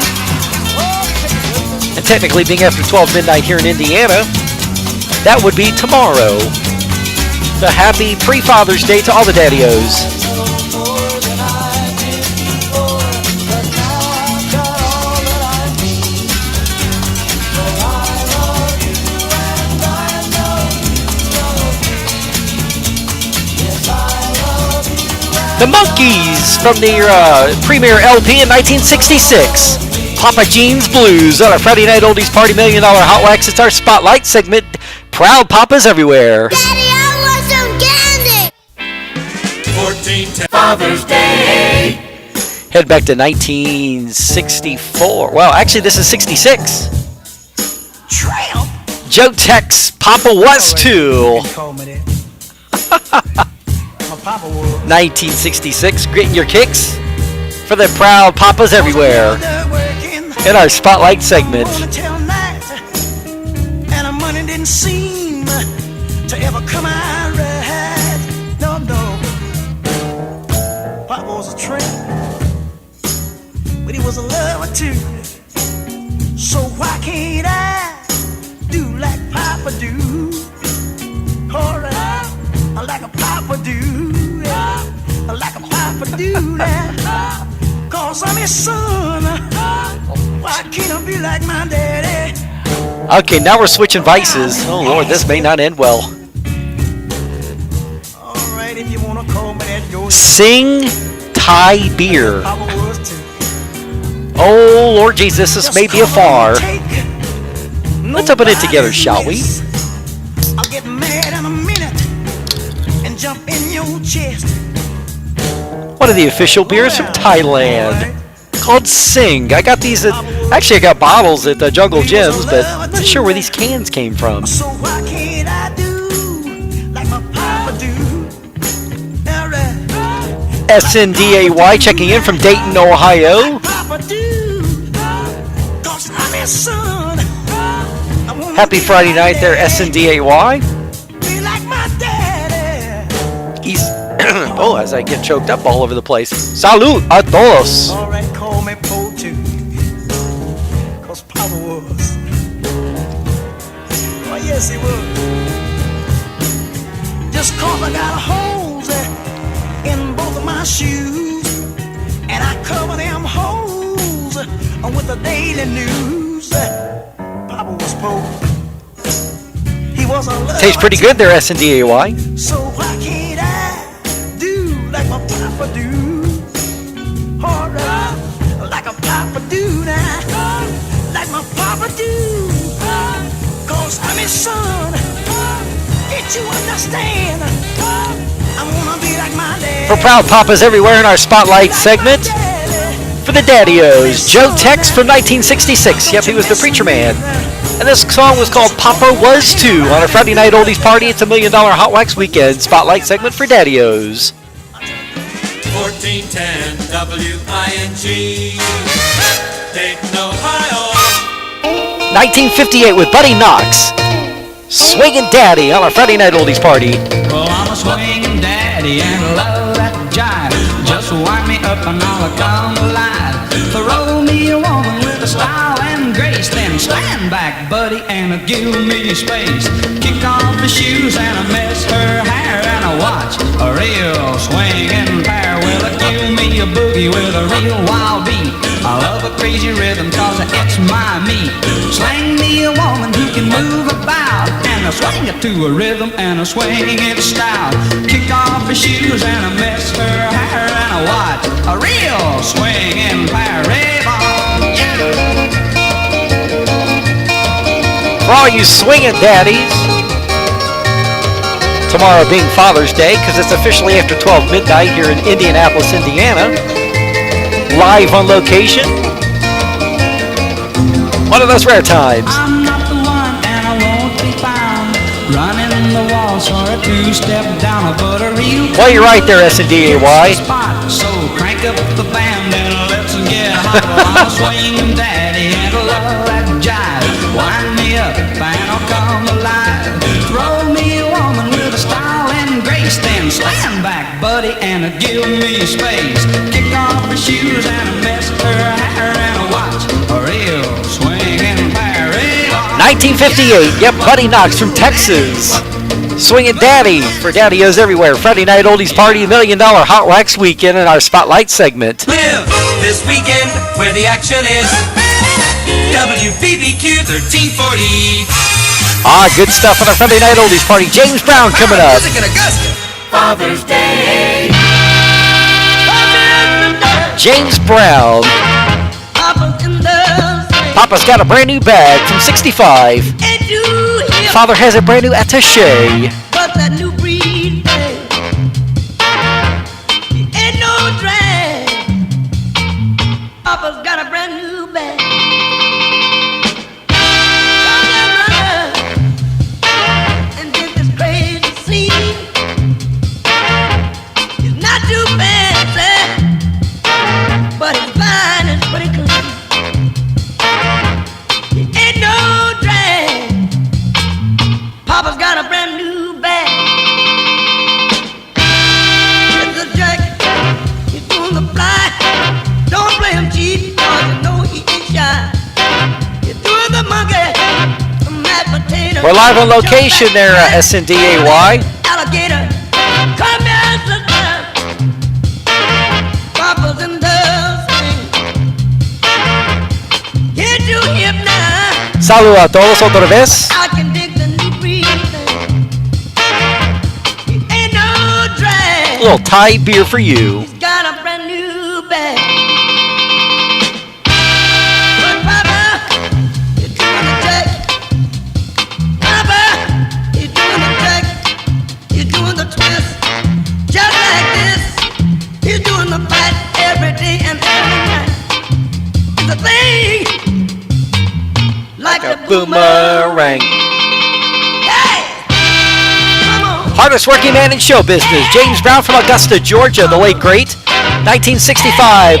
And technically being after 12 midnight here in Indiana, that would be tomorrow. So happy pre-Father's Day to all the Daddy-O's. The Monkees from their premiere LP in 1966. Papa Jean's Blues on our Friday Night Oldies Party $1 Million Hotwax. It's our Spotlight segment. Proud Papas everywhere. Daddy, I want some candy. 14 Father's Day. Head back to 1964. Well, actually, this is 66. Tramp. Joe Tex, Papa Was Too. My papa was. 1966, Gritting Your Kicks for the Proud Papas everywhere. In our Spotlight segment. And the money didn't seem to ever come out right. No, no. Papa was a tramp, but he was a lover too. So why can't I do like Papa do? Alright, like a Papa do, like a Papa do that. Cause I'm his son. Why can't I be like my daddy? Okay, now we're switching vices. Oh Lord, this may not end well. Alright, if you wanna call me that, go ahead. Sing Thai Beer. Papa was too. Oh Lord Jesus, this may be a far. Let's open it together, shall we? I'll get mad in a minute and jump in your chest. One of the official beers from Thailand, called Sing. I got these at, actually I got bottles at the Jungle Gyms, but I'm not sure where these cans came from. So why can't I do like my papa do? Alright. SNDAY checking in from Dayton, Ohio. Papa do. Cause I'm his son. Happy Friday night there, SNDAY. Be like my daddy. He's oh, as I get choked up all over the place. Salud a todos. Alright, call me Po too. Cause Papa was. Oh yes he was. Just cause I got holes in both of my shoes, and I cover them holes with the daily news. Papa was Po. He was a lover. Tastes pretty good there, SNDAY. So why can't I do like my papa do? Alright, like a papa do now. Like my papa do. Cause I'm his son. Can't you understand? I wanna be like my dad. For Proud Papas everywhere in our Spotlight segment. For the Daddy-O's, Joe Tex from 1966. Yep, he was the preacher man. And this song was called Papa Was Too on a Friday Night Oldies Party. It's $1 Million Hotwax Weekend Spotlight segment for Daddy-O's. 1410 WING, Dayton, Ohio. 1958 with Buddy Knox. Swingin' Daddy on our Friday night oldies party. Well, I'm a swinging daddy and love that jive. Just wind me up and I'll come alive. Throw me a woman with a style and grace. Then stand back, buddy, and give me space. Kick off her shoes and I mess her hair and I watch a real swinging pair. Will it give me a boogie with a real wild beat? I love a crazy rhythm cause it's my meat. Slang me a woman who can move about and I swing it to a rhythm and I swing it style. Kick off her shoes and I mess her hair and I watch a real swinging pair. Rave on, yeah. For all you swinging daddies, tomorrow being Father's Day, because it's officially after 12 midnight here in Indianapolis, Indiana. Live on location. One of those rare times. I'm not the one and I won't be found running the waltz or a two-step down, but a real... Well, you're right there, S&D-A-Y. Spot, so crank up the band and let's get hot. I'm a swinging daddy and I love that jive. Wind me up and I'll come alive. Throw me a woman with a style and grace. Then stand back, buddy, and give me space. Kick off her shoes and mess her hair and watch a real swinging pair. 1958, yep, Buddy Knox from Texas. Swinging Daddy for Daddy-O's everywhere. Friday night oldies party, $1 Million Hotwax weekend in our Spotlight segment. Live this weekend where the action is. WBBQ 1340. Good stuff on our Friday night oldies party. James Brown coming up. Father's Day. James Brown. Papa's got a brand new bag from 65. Father has a brand new attaché. But that new breed, ain't no drag. Papa's got a brand new bag. And get this crazy scene. It's not too fancy, but it's fine and pretty clean. Ain't no drag. Papa's got a brand new bag. It's a jacket. He's doing the fly. Don't play him cheap, cause you know he ain't shy. He's doing the monkey. The mashed potato. We're live on location there, S&D-A-Y. Alligator. Come here, sister. Papa's in the swing. Get you hip now. Saludos a todos otra vez. I can dig the new breathing. Ain't no drag. A little Thai beer for you. He's got a brand new bag. But Papa, you're doing the jack. Papa, you're doing the jack. You're doing the twist. Just like this. He's doing the fight every day and every night. It's a thing. Like a Boomerang. Hardest working man in show business, James Brown from Augusta, Georgia, the late great. 1965.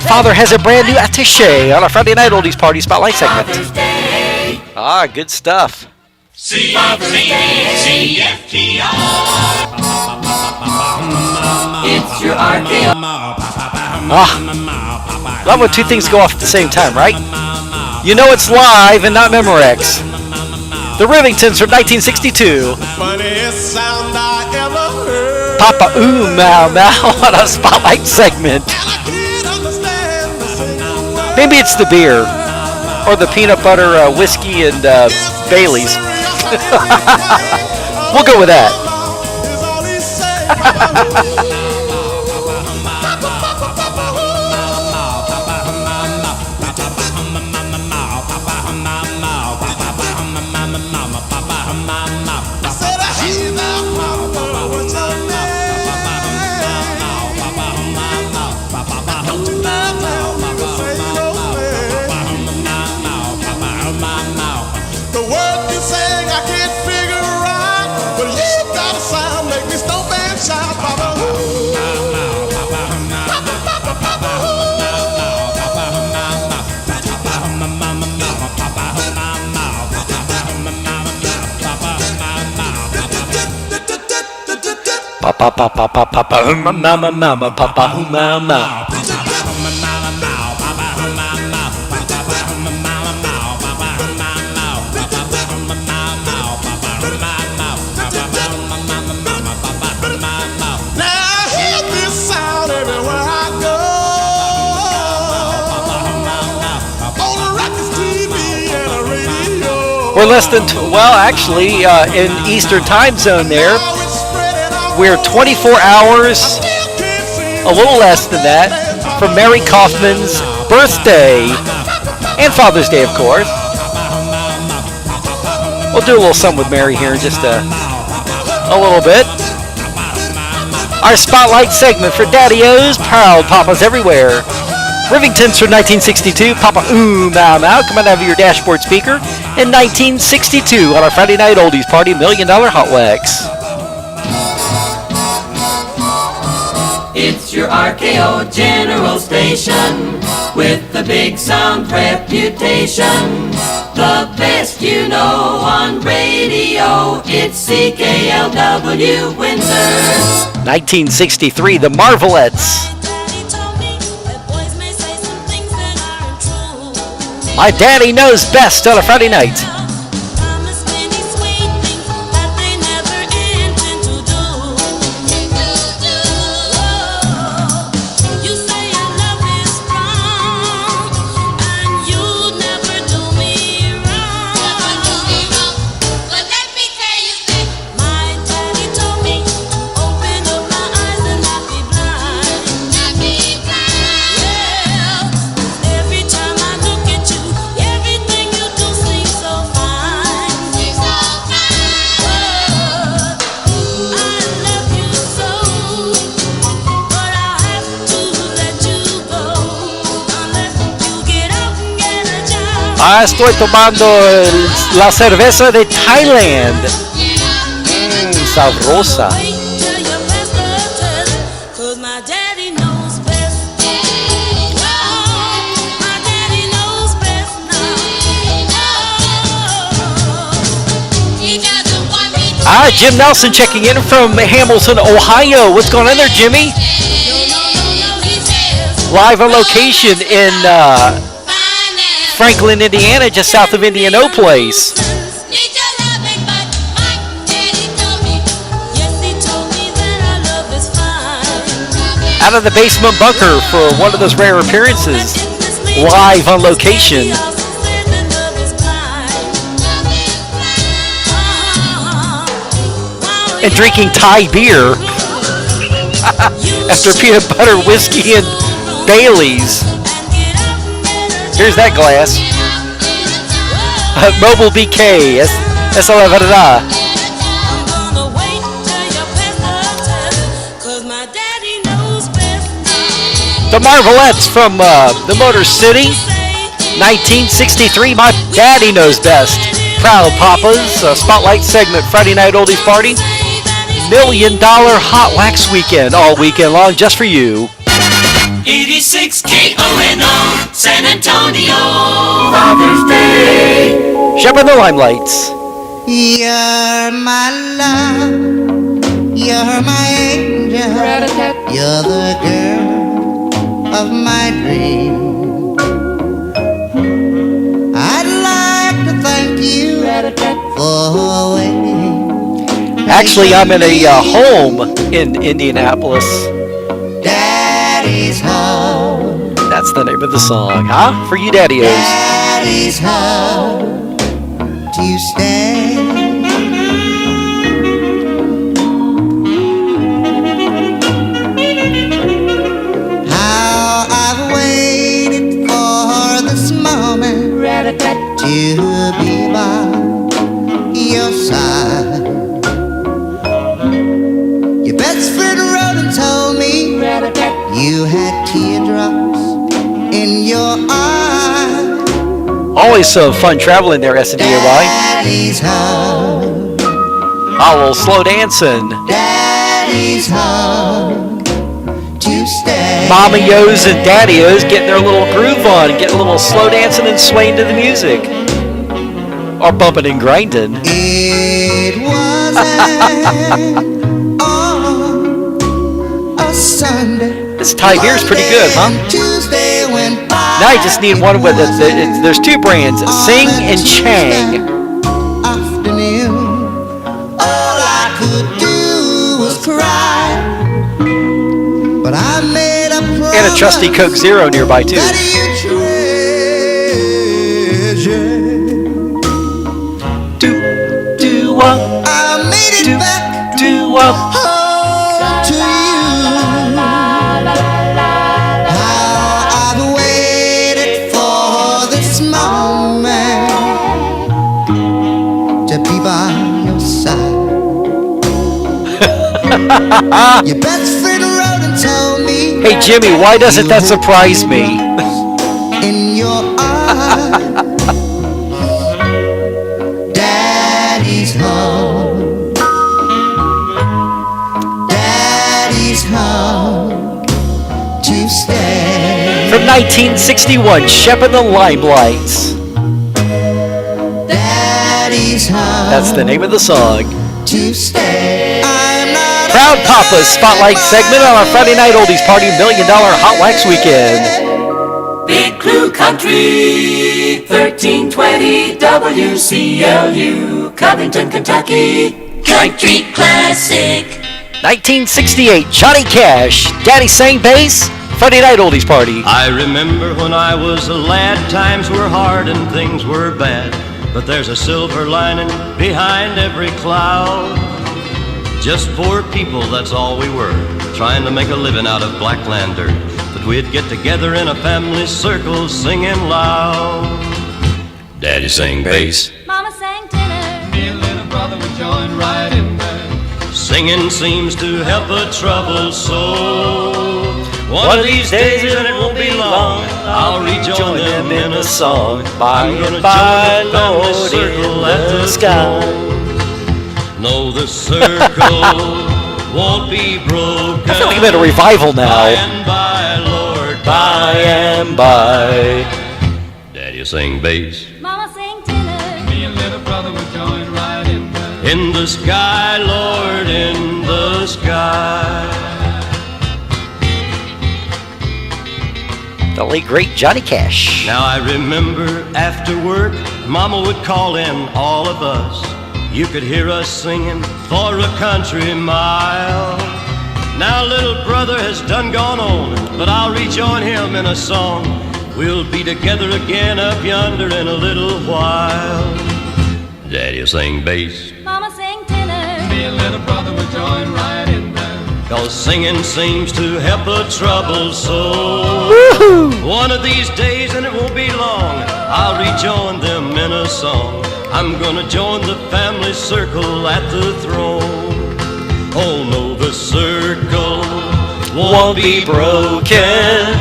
Father has a brand new attaché on our Friday night oldies party Spotlight segment. Good stuff. It's your RKO. Love when two things go off at the same time, right? You know it's live and not Memorex. The Rivingtons from 1962. Funniest sound I ever heard. Papa Ooh Mau Mau on a Spotlight segment. Maybe it's the beer. Or the peanut butter whiskey and Bailey's. We'll go with that. The word you sing I can't figure out, but you got a sound make me stomp and shout, Papa. Papa, papa, papa, papa, mama, mama, papa, mama. We're less than, actually, in Eastern time zone there, we're 24 hours, a little less than that, from Mary Kaufman's birthday and Father's Day, of course. We'll do a little something with Mary here in just a little bit. Our spotlight segment for Daddy-O's, proud papas everywhere. Rivington's from 1962, Papa Ooh Mau Mau, coming out of your dashboard speaker in 1962 on our Friday Night Oldies Party, $1 Million Hotwax. It's your RKO General Station with the big sound reputation. The best you know on radio, it's CKLW Windsor. 1963, The Marvelettes. My Daddy Knows Best on a Friday night. Estoy tomando la cerveza de Thailand. Sabrosa. Jim Nelson checking in from Hamilton, Ohio. What's going on there, Jimmy? Live on location in Franklin, Indiana, just south of Indianapolis. Out of the basement bunker for one of those rare appearances, live on location. And drinking Thai beer after peanut butter, whiskey, and Bailey's. Here's that glass. Mobile BK. Esa la verdad. The Marvelettes from the Motor City. 1963. My Daddy Knows Best. Proud Papas. Spotlight segment. Friday Night Oldies Party. $1 Million Hotwax Weekend. All weekend long just for you. 86 KONO, San Antonio, Father's Day. Shep in the Limelights. You're my love, you're my angel, you're the girl of my dream. I'd like to thank you for waiting. Actually, I'm in a home in Indianapolis. Daddy's home. That's the name of the song, huh? For you Daddy-O's. Daddy's home to stay. How I've waited for this moment to be by your side. Your best friend wrote and told me you had teardrops in your eyes. Always so fun traveling there, S&DAY. Daddy's home. A little slow dancing. Daddy's home to stay. Mama-Yos and Daddy-O's getting their little groove on and getting a little slow dancing and swaying to the music. Or bumping and grinding. It wasn't all a Sunday. This tie here is pretty good, huh? Tuesday went by. Now you just need one with it. There's two brands, Sing and Chang. Afternoon, all I could do was cry. But I made a promise. And a trusty Coke Zero nearby too. That you treasure. Do up. I made it back. Do up. Home to you. How I've waited for this moment to be by your side. Your best friend wrote and told me. Hey Jimmy, why doesn't that surprise me? In your eyes, Daddy's home. Daddy's home to stay. From 1961, Shep and the Limelights. Daddy's home. That's the name of the song. To stay. Proud Papa's Spotlight segment on our Friday Night Oldies Party $1 Million Hotwax Weekend. Big Blue Country, 1320 WCLU, Covington, Kentucky. Country classic. 1968, Johnny Cash, Daddy Sang Bass, Friday Night Oldies Party. I remember when I was a lad, times were hard and things were bad, but there's a silver lining behind every cloud. Just poor people, that's all we were, trying to make a living out of blackland dirt. But we'd get together in a family circle, singing loud. Daddy sang bass, Mama sang tenor. Me and little brother would join right in there. singing seems to help a troubled soul. One of these days, and it won't be long, I'll rejoin them in a song. I'm gonna join the family circle at the sky. No, the circle won't be broken. I feel like I'm at a revival now. By and by, Lord, by and by. Daddy sing bass. Mama sang tenor. Me and little brother would join right in there. In the sky, Lord, in the sky. The late great Johnny Cash. Now I remember after work, Mama would call in all of us. You could hear us singing for a country mile. Now little brother has done gone on, but I'll rejoin him in a song. We'll be together again up yonder in a little while. Daddy'll sing bass. Mama sang tenor. Me and little brother would join right in there. 'Cause singing seems to help a troubled soul. Woo-hoo. One of these days, and it won't be long, I'll rejoin them in a song. I'm gonna join the family circle at the throne. Oh no, the circle won't be broken.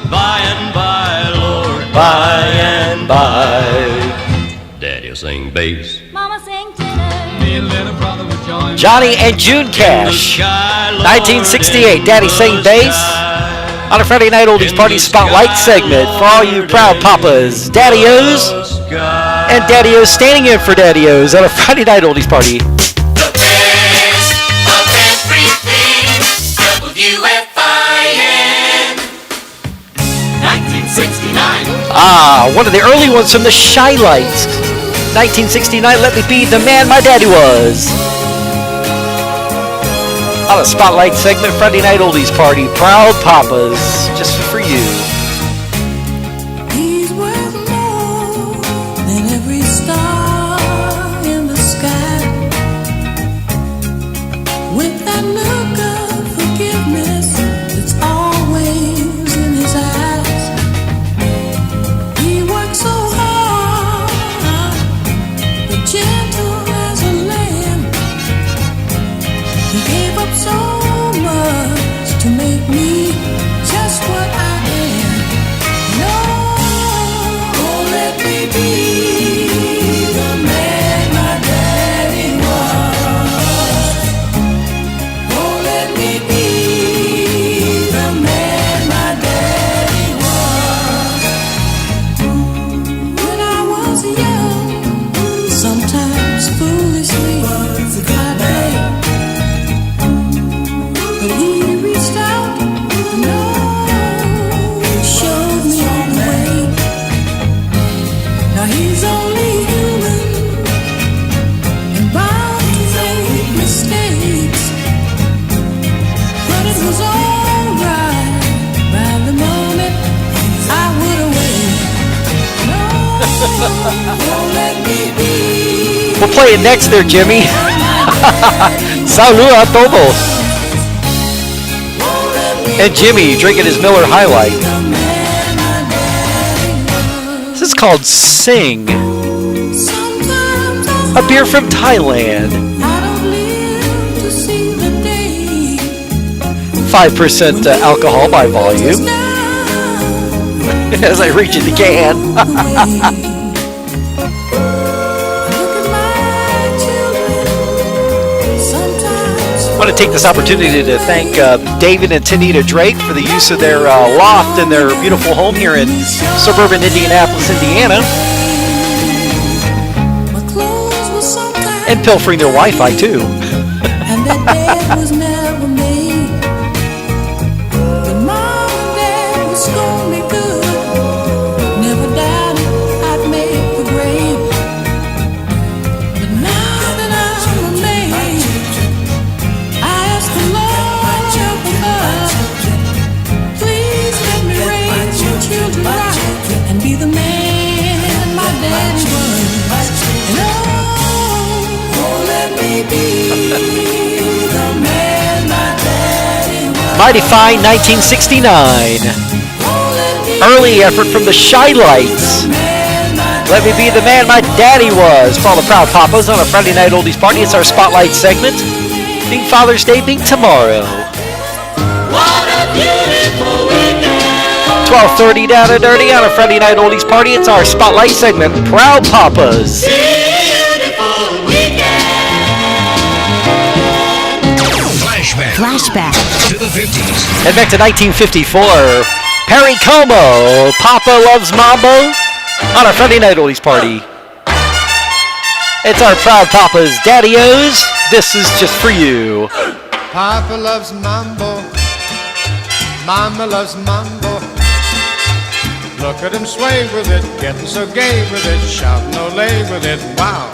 By and by, Lord, by and by. Daddy'll sing bass. Mama sang tenor. Me and little brother would join. Johnny and June Cash. 1968, Daddy Sang Bass. On a Friday Night Oldies Party Spotlight segment for all you proud papas, Daddy-O's, and Daddy-O's standing in for Daddy-O's on a Friday Night Oldies Party. The best of everything, WFIN. 1969. Ah, one of the early ones from the Shy Lights. 1969, Let Me Be the Man My Daddy Was. On a Spotlight segment, Friday Night Oldies Party, Proud Papas, just for you. He's worth more than every star in the sky. With that look of forgiveness that's always in his eyes. He works so hard, but gentle as a lamb. He gave up so much to make me just what I am. No, oh, let me be the man my daddy was. Oh, let me be the man my daddy was. When I was young, sometimes foolishly I played. But he reached out play it next there, Jimmy. Salut a todos. And Jimmy drinking his Miller High Life. This is called Sing. A beer from Thailand. 5% alcohol by volume. As I reach in the can. I want to take this opportunity to thank David and Tanita Drake for the use of their loft in their beautiful home here in suburban Indianapolis, Indiana. And pilfering their Wi-Fi too. And that bed was never made. But Mom and Dad would scold me good. Never doubted I'd make the grade. But now that I'm a maid, I ask the Lord up above, please let me raise your children right and be the man my daddy was. And oh, let me be the man my daddy was. Mighty Fine 1969. Early effort from the Shy Lights. Let me be the man my daddy was. For all the proud papas on a Friday night oldies party. It's our spotlight segment. Being Father's Day being tomorrow. What a beautiful weekend. 12:30 down and dirty on a Friday night oldies party. It's our spotlight segment. Proud papas. Beautiful weekend. Flashback To the 50s. Head back to 1954. Perry Como. Papa Loves Mambo on a Friday night oldies party. It's our proud papas. Daddy-O's. This is just for you. Papa loves mambo, Mama loves mambo. Look at him sway with it, getting so gay with it, shouting Olay with it, wow.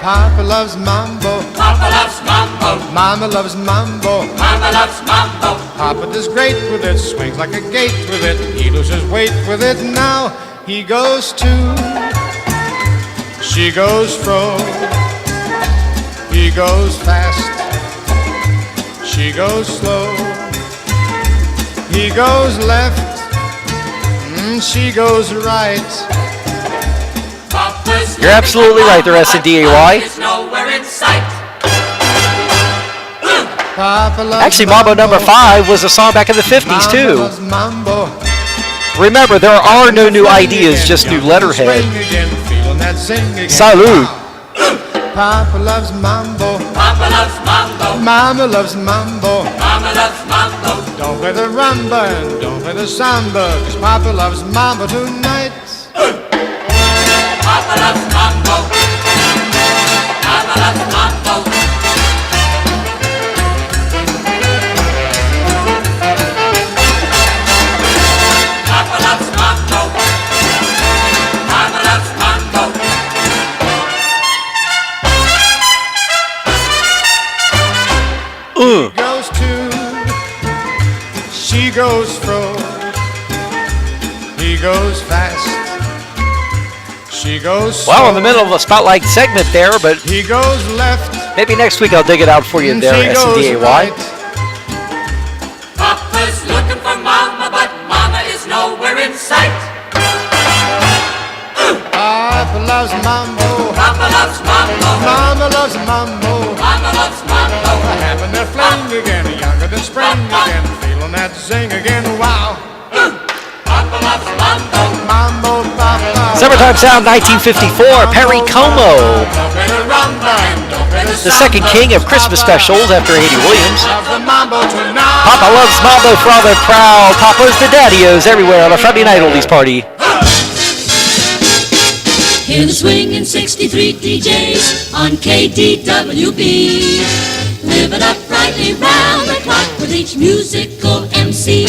Papa loves mambo, Papa loves mambo. Mama loves mambo. Mama loves mambo. Papa does great with it, swings like a gate with it, he loses weight with it. Now he goes to, she goes fro, he goes fast, she goes slow, he goes left, she goes right. Papa's You're absolutely right, the rest of DAY. is nowhere in sight. Papa loves Actually, Mambo number 5 was a song back in the 50s, Mama too. loves mambo. Remember, there are no new ideas, just new letterhead. Swing again, feeling that sing again. Salud. Papa loves mambo, Papa loves mambo. Mama loves mambo. Mama loves mambo. Don't play the rumba and don't play the samba, 'cause Papa loves mambo tonight. Papa loves mambo. Mama loves mambo. Papa loves mambo. Mama loves mambo. Goes to, she goes fro, he goes fast, she goes slow. Well, in the middle of a spotlight segment there, but He goes left, maybe next week I'll dig it out for you and there, she goes SDAY. right. Papa's looking for mama, but mama is nowhere in sight. Papa loves mambo, Papa loves mambo. Mama loves mambo. Mama loves mambo. Having their fling again, younger than spring again, feeling that zing again, wow. Papa loves mambo. Mambo, Papa. Summertime Sound 1954, Perry Como. Don't play the rumba and don't play the The second king of Christmas specials after Haiti Williams. Love the mambo tonight. Papa loves Mambo for all the proud papas, the daddy-os everywhere on a Friday night oldies party. Hear the swingin' 63 DJs on KDWB. Living uprightly round the clock with each musical MC.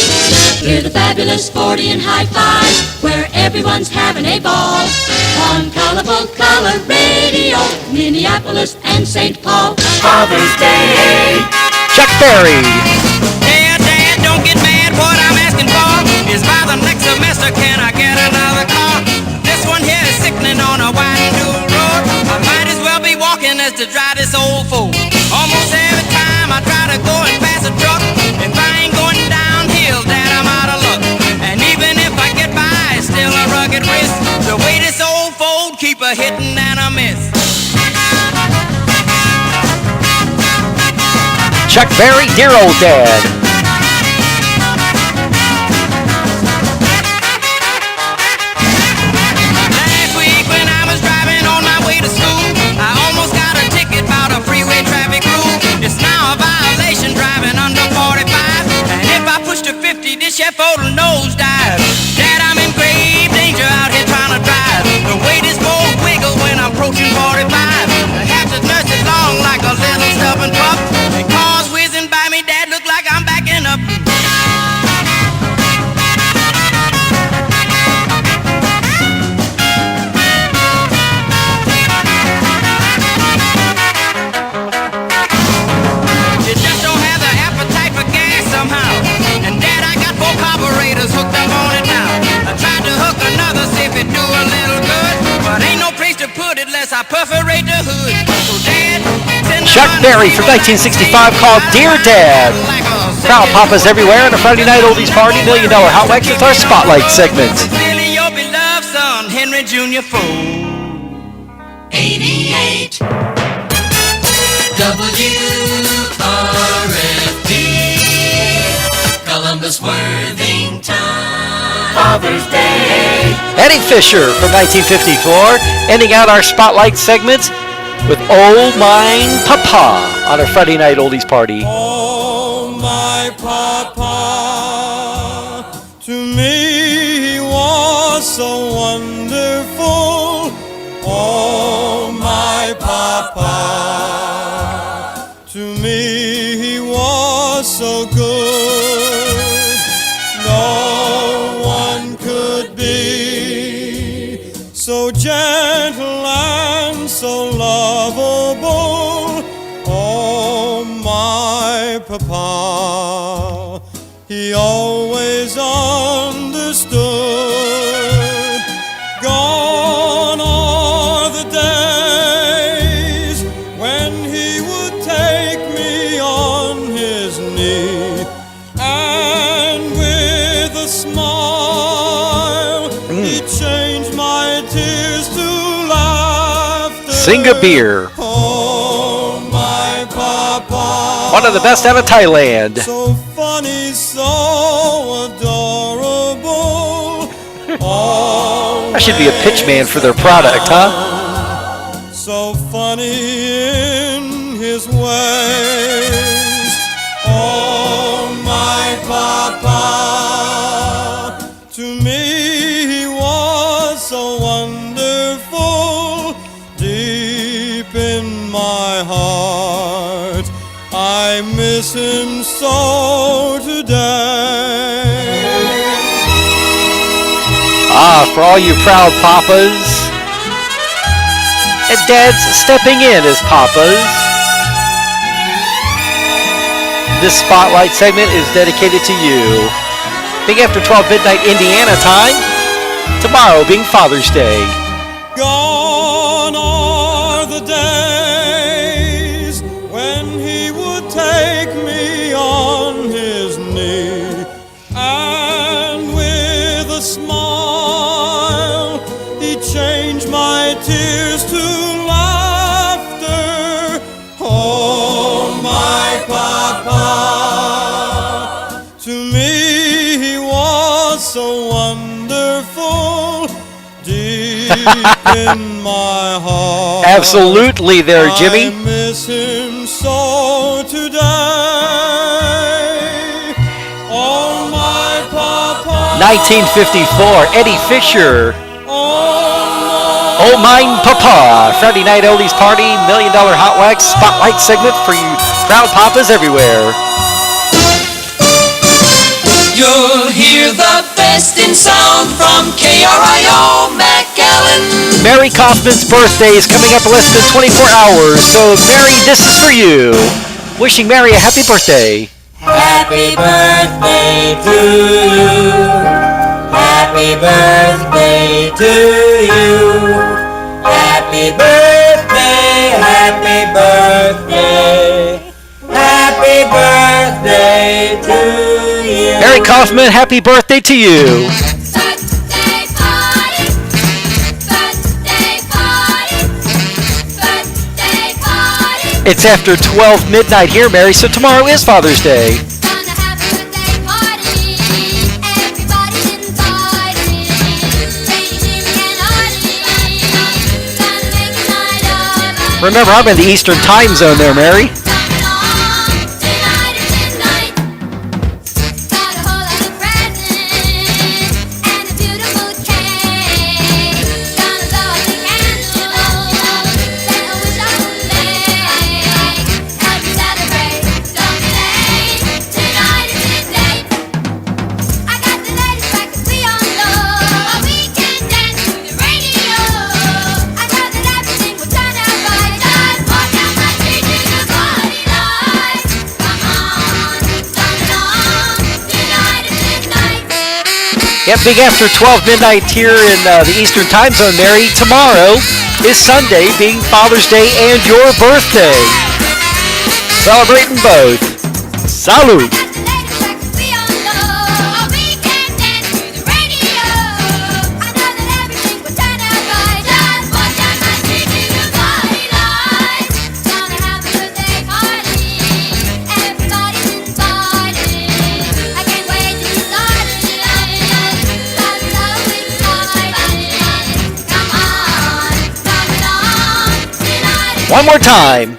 Hear the fabulous 40 and hi-fi where everyone's having a ball. On Colorful Color Radio, Minneapolis and St. Paul. Father's Day. Chuck Berry. Dad, don't get mad. What I'm asking for is by the next semester, can I get another car? This one here is sickening on a wide new road. I might as well be walking as to drive this old Ford. Almost every time I try to go and pass a truck, if I ain't going downhill, Dad, I'm out of luck. And even if I get by, it's still a rugged risk. The way this old Ford keep a hitting and a miss. Chuck Berry, Dear Old Dad. Last week when I was driving on my way to school, I almost got a ticket about a freeway traffic rule. It's now a violation driving under 45. And if I push to 50, this Ford will nosedive. Dad, I'm in grave danger out here trying to drive. The way this Ford wiggle when I'm approaching 45. The hazard nurse is long like a little stubborn pup. And cars whizzing by me, Dad, look like I'm backing up. You just don't have the appetite for gas somehow. And Dad, I got 4 carburetors hooked up on it now. I tried to hook another, see if it do a little good. But ain't no place to put it unless I perforate the hood. So Dad, send the Chuck Berry from 1965 called Dear Dad. Proud Papas everywhere on a Friday night oldies party. $1 Million Hotwax Hits, our Spotlight segment. Sincerely, your beloved son, Henry Jr. Ford. 88 WRFD Columbus, Worthington. Father's Day. Eddie Fisher from 1954, ending out our Spotlight segments with Old Mine Papa on a Friday night oldies party. Oh, my papa, to me he was so wonderful. Oh, my papa, to me he was so good. No one could be so gentle and so lovable. Oh, my papa, he always understood. Gone are the days when he would take me on his knee, and with a smile he'd change my tears to laughter. Sing a beer. Oh, my papa, One of the best out of Thailand. so funny, so adorable. Oh, I should be a pitch man for their product, huh? so funny in his ways. Oh, my papa, to me he was so wonderful. Deep in my heart, I miss him so today. Ah, for all you proud papas. And dads stepping in as papas. This Spotlight segment is dedicated to you. Being after 12 midnight Indiana time. Tomorrow being Father's Day. Gone are the days when he would take me on his knee, and with a smile he'd change my tears to laughter. Oh, my papa, to me he was so wonderful. Deep in my heart, Absolutely there, Jimmy. I miss him so today. Oh, my papa, 1954, Eddie Fisher. Oh, Mine Papa. Friday night oldies party, $1 Million Hotwax Spotlight segment for you proud papas everywhere. You'll hear the best in sound from KRIO McAllen. Mary Kaufman's birthday is coming up in less than 24 hours, so Mary, this is for you. Wishing Mary a happy birthday. Happy birthday to you. Happy birthday to you. Happy birthday. happy birthday. Happy birthday to you. Mary Kaufman, happy birthday to you. It's after 12 midnight here, Mary, so tomorrow is Father's Day. Remember, I'm in the Eastern time zone there, Mary. Yep, big after 12 midnight here in the Eastern time zone, Mary. Tomorrow is Sunday, being Father's Day and your birthday. Celebrating both. Salud. One more time.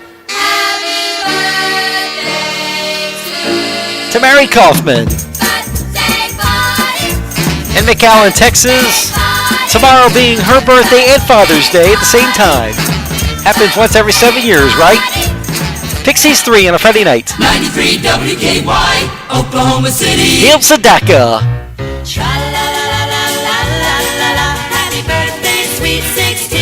To Mary Kaufman. In McAllen, Texas. Tomorrow being her birthday and Father's Day at the same time. Happens once every 7 years, right? Pixies 3 on a Friday night. 93 WKY, Oklahoma City. Neil Sedaka. Happy birthday, sweet 16.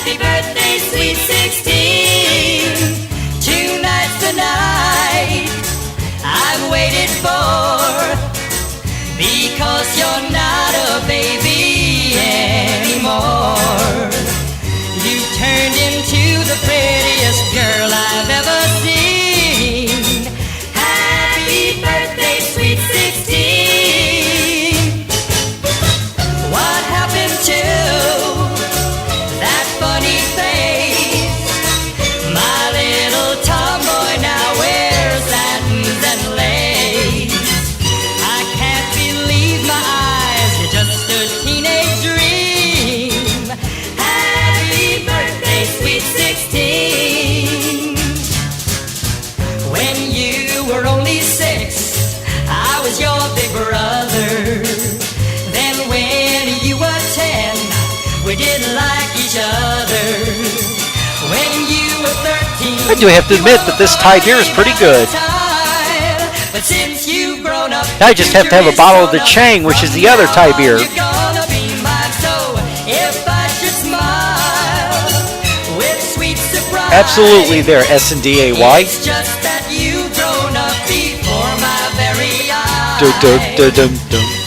Happy birthday, sweet 16. Tonight's the night I've waited for, because you're not a baby anymore. You turned into the prettiest girl I've ever seen. Happy birthday, sweet 16. What happened to that funny face? My little tomboy now wears satins and lace. I can't believe my eyes, you're just a teenage dream. Happy birthday, sweet 16. When you were only 6, I was your big brother. Then when you were 10, we didn't like each other. When you were 13, I do have to admit that this Thai beer is pretty good. but since you've grown up, I just have to have a bottle of the Chang, which is the other Thai beer. you're gonna be mine. So if I should smile with sweet surprise, Absolutely there, S&D-A-Y. it's just that you've grown up before my very eyes. Dum-dum-dum-dum.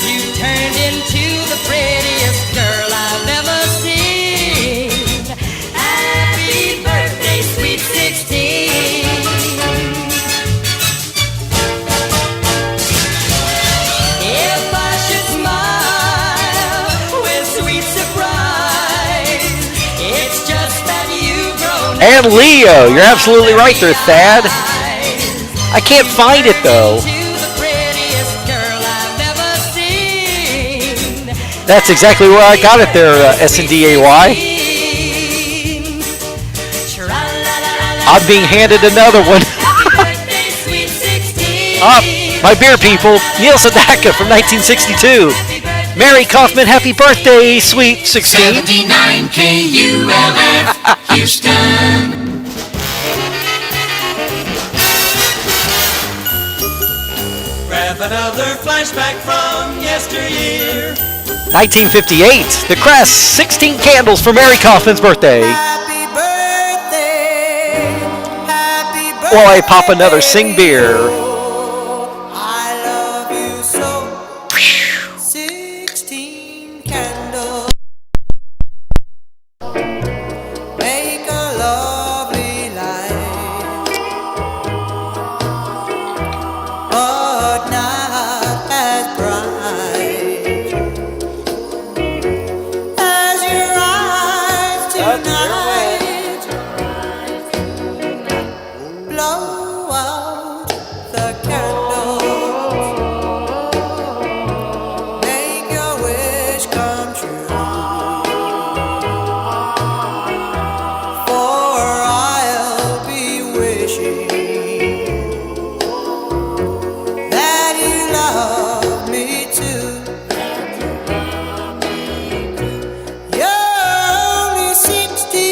You turned into the prettiest girl I've ever seen. Happy birthday, sweet 16. If I should smile with sweet surprise, it's just that you've grown up And Leo, you're absolutely right there, Thad. I can't find it though. to the prettiest girl I've ever seen. That's exactly where I got it there, S&D-A-Y. I'm being handed another one. Up, my beer people, Neil Sedaka from 1962. Mary Kaufman, happy birthday, sweet 16. 79 KULF, Houston. Grab another flashback from yesteryear. 1958, the Crest, 16 candles for Mary Kaufman's birthday. While I pop another Sing beer. blow out the candles, make your wish come true. For I'll be wishing that you love me too. You're only 16,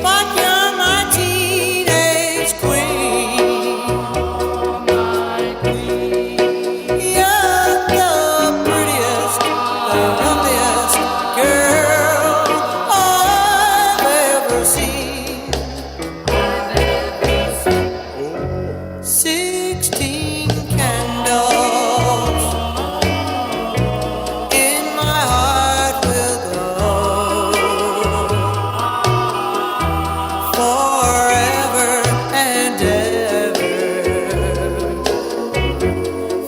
but you're my teenage queen. You're the prettiest, the loveliest girl I've ever seen. 16 candles in my heart will glow forever and ever.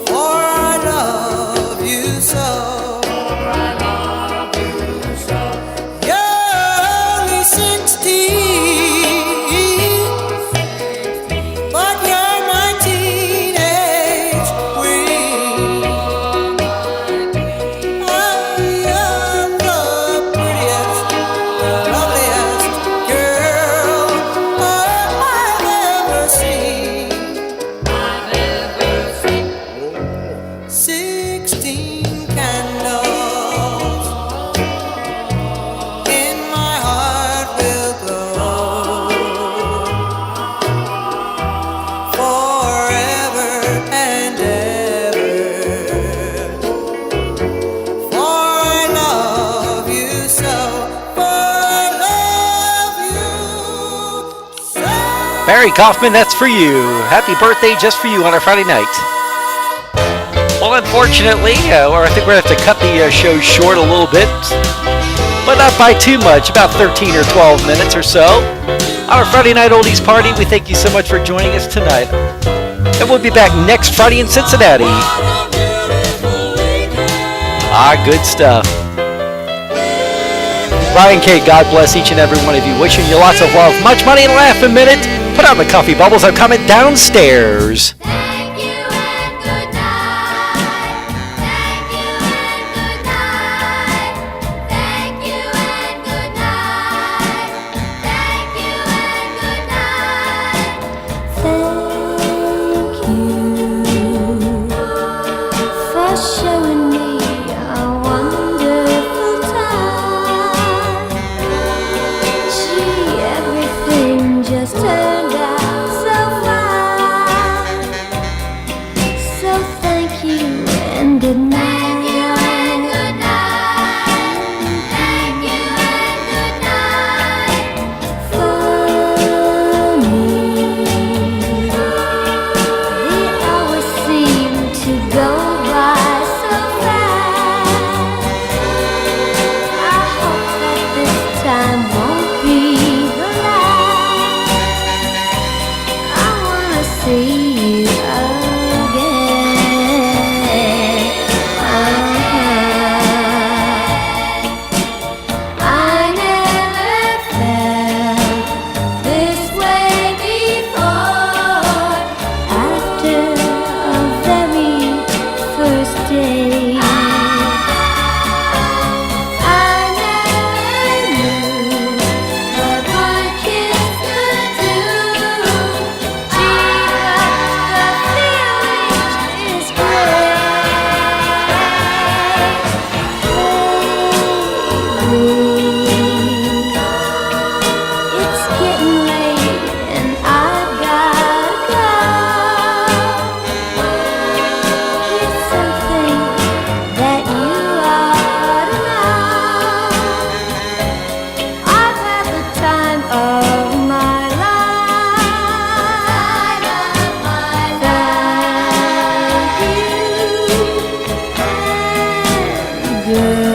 For I love you so. You're only 16, but you're my teenage queen. You're the prettiest, the loveliest girl I've ever seen. 16 candles in my heart will glow forever and ever. For I love you so. For I love you so. Barry Kaufman, that's for you. Happy birthday just for you on a Friday night. Well, unfortunately, or I think we're going to have to cut the show short a little bit, but not by too much, about 13 or 12 minutes or so. On our Friday night oldies party, we thank you so much for joining us tonight. And we'll be back next Friday in Cincinnati. Good stuff. Ryan K., God bless each and every one of you. Wishing you lots of love, much money, and laugh a minute. Put on the coffee bubbles. I'm coming downstairs. For showing me a wonderful time. Gee, everything just turned out so fine. So thank you and good night. For me, they always seem to go by so fast. I hope that this time won't be the last. I wanna see you again. I never felt this way before. After a very first day, I never knew what one kiss could do. Gee, but the feeling is great. It's getting late and I've gotta go. Here's something that you ought to know. I've had the time of my life. Thank you and good.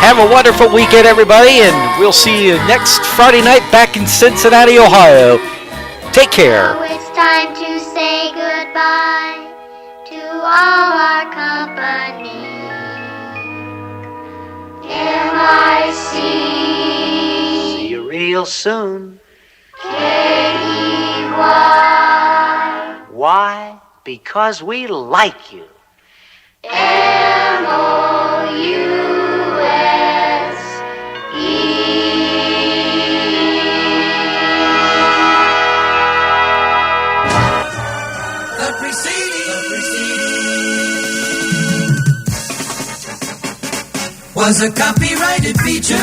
Have a wonderful weekend, everybody, and we'll see you next Friday night back in Cincinnati, Ohio. Take care. Now it's time to say goodbye to all our company. real soon. K-E-Y. Why? Because we like you. The preceding was a copyrighted feature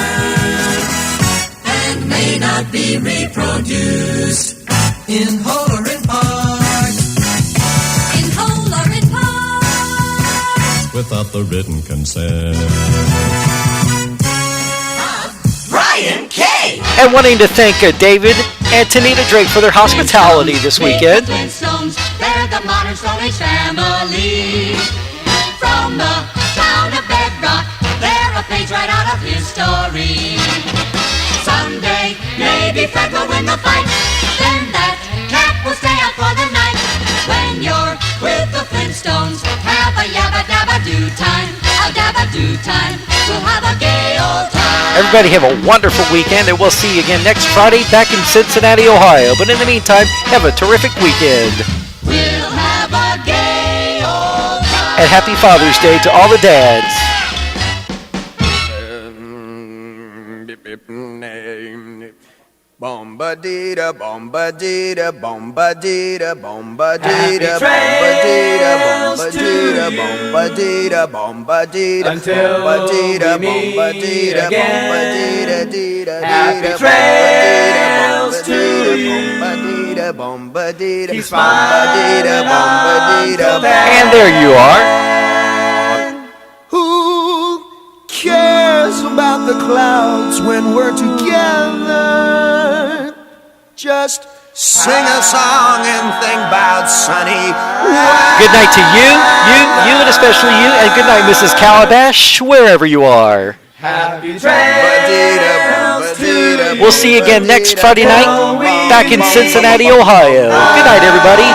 and may not be reproduced in whole or in part. In whole or in part. Without the written consent. Brian K. And wanting to thank David and Tanita Drake for their hospitality this weekend. Flintstones, they're the modern Stone Age family. From the town of Bedrock, they're a page right out of history. Someday, maybe Fred will win the fight. Then that cat will stay out for the night. When you're with the Flintstones, have a yabba dabba do time. A dabba do time. We'll have a gay old time. Everybody have a wonderful weekend, and we'll see you again next Friday back in Cincinnati, Ohio. But in the meantime, have a terrific weekend. We'll have a gay old time. And happy Father's Day to all the dads. Bombadita, bombadita, bombadita, bombadita, bombadita, bombadita, bombadita, bombadita, bombadita, bombadita, bombadita, happy trails to you. Bombadita, bombadita, bombadita, bombadita, and there you are. Who cares about the clouds when we're together? Just sing a song and think about sunny weather. Good night to you, and especially you, and good night, Mrs. Calabash, wherever you are. Happy trails to you. We'll see you again next Friday night back in Cincinnati, Ohio. Good night, everybody.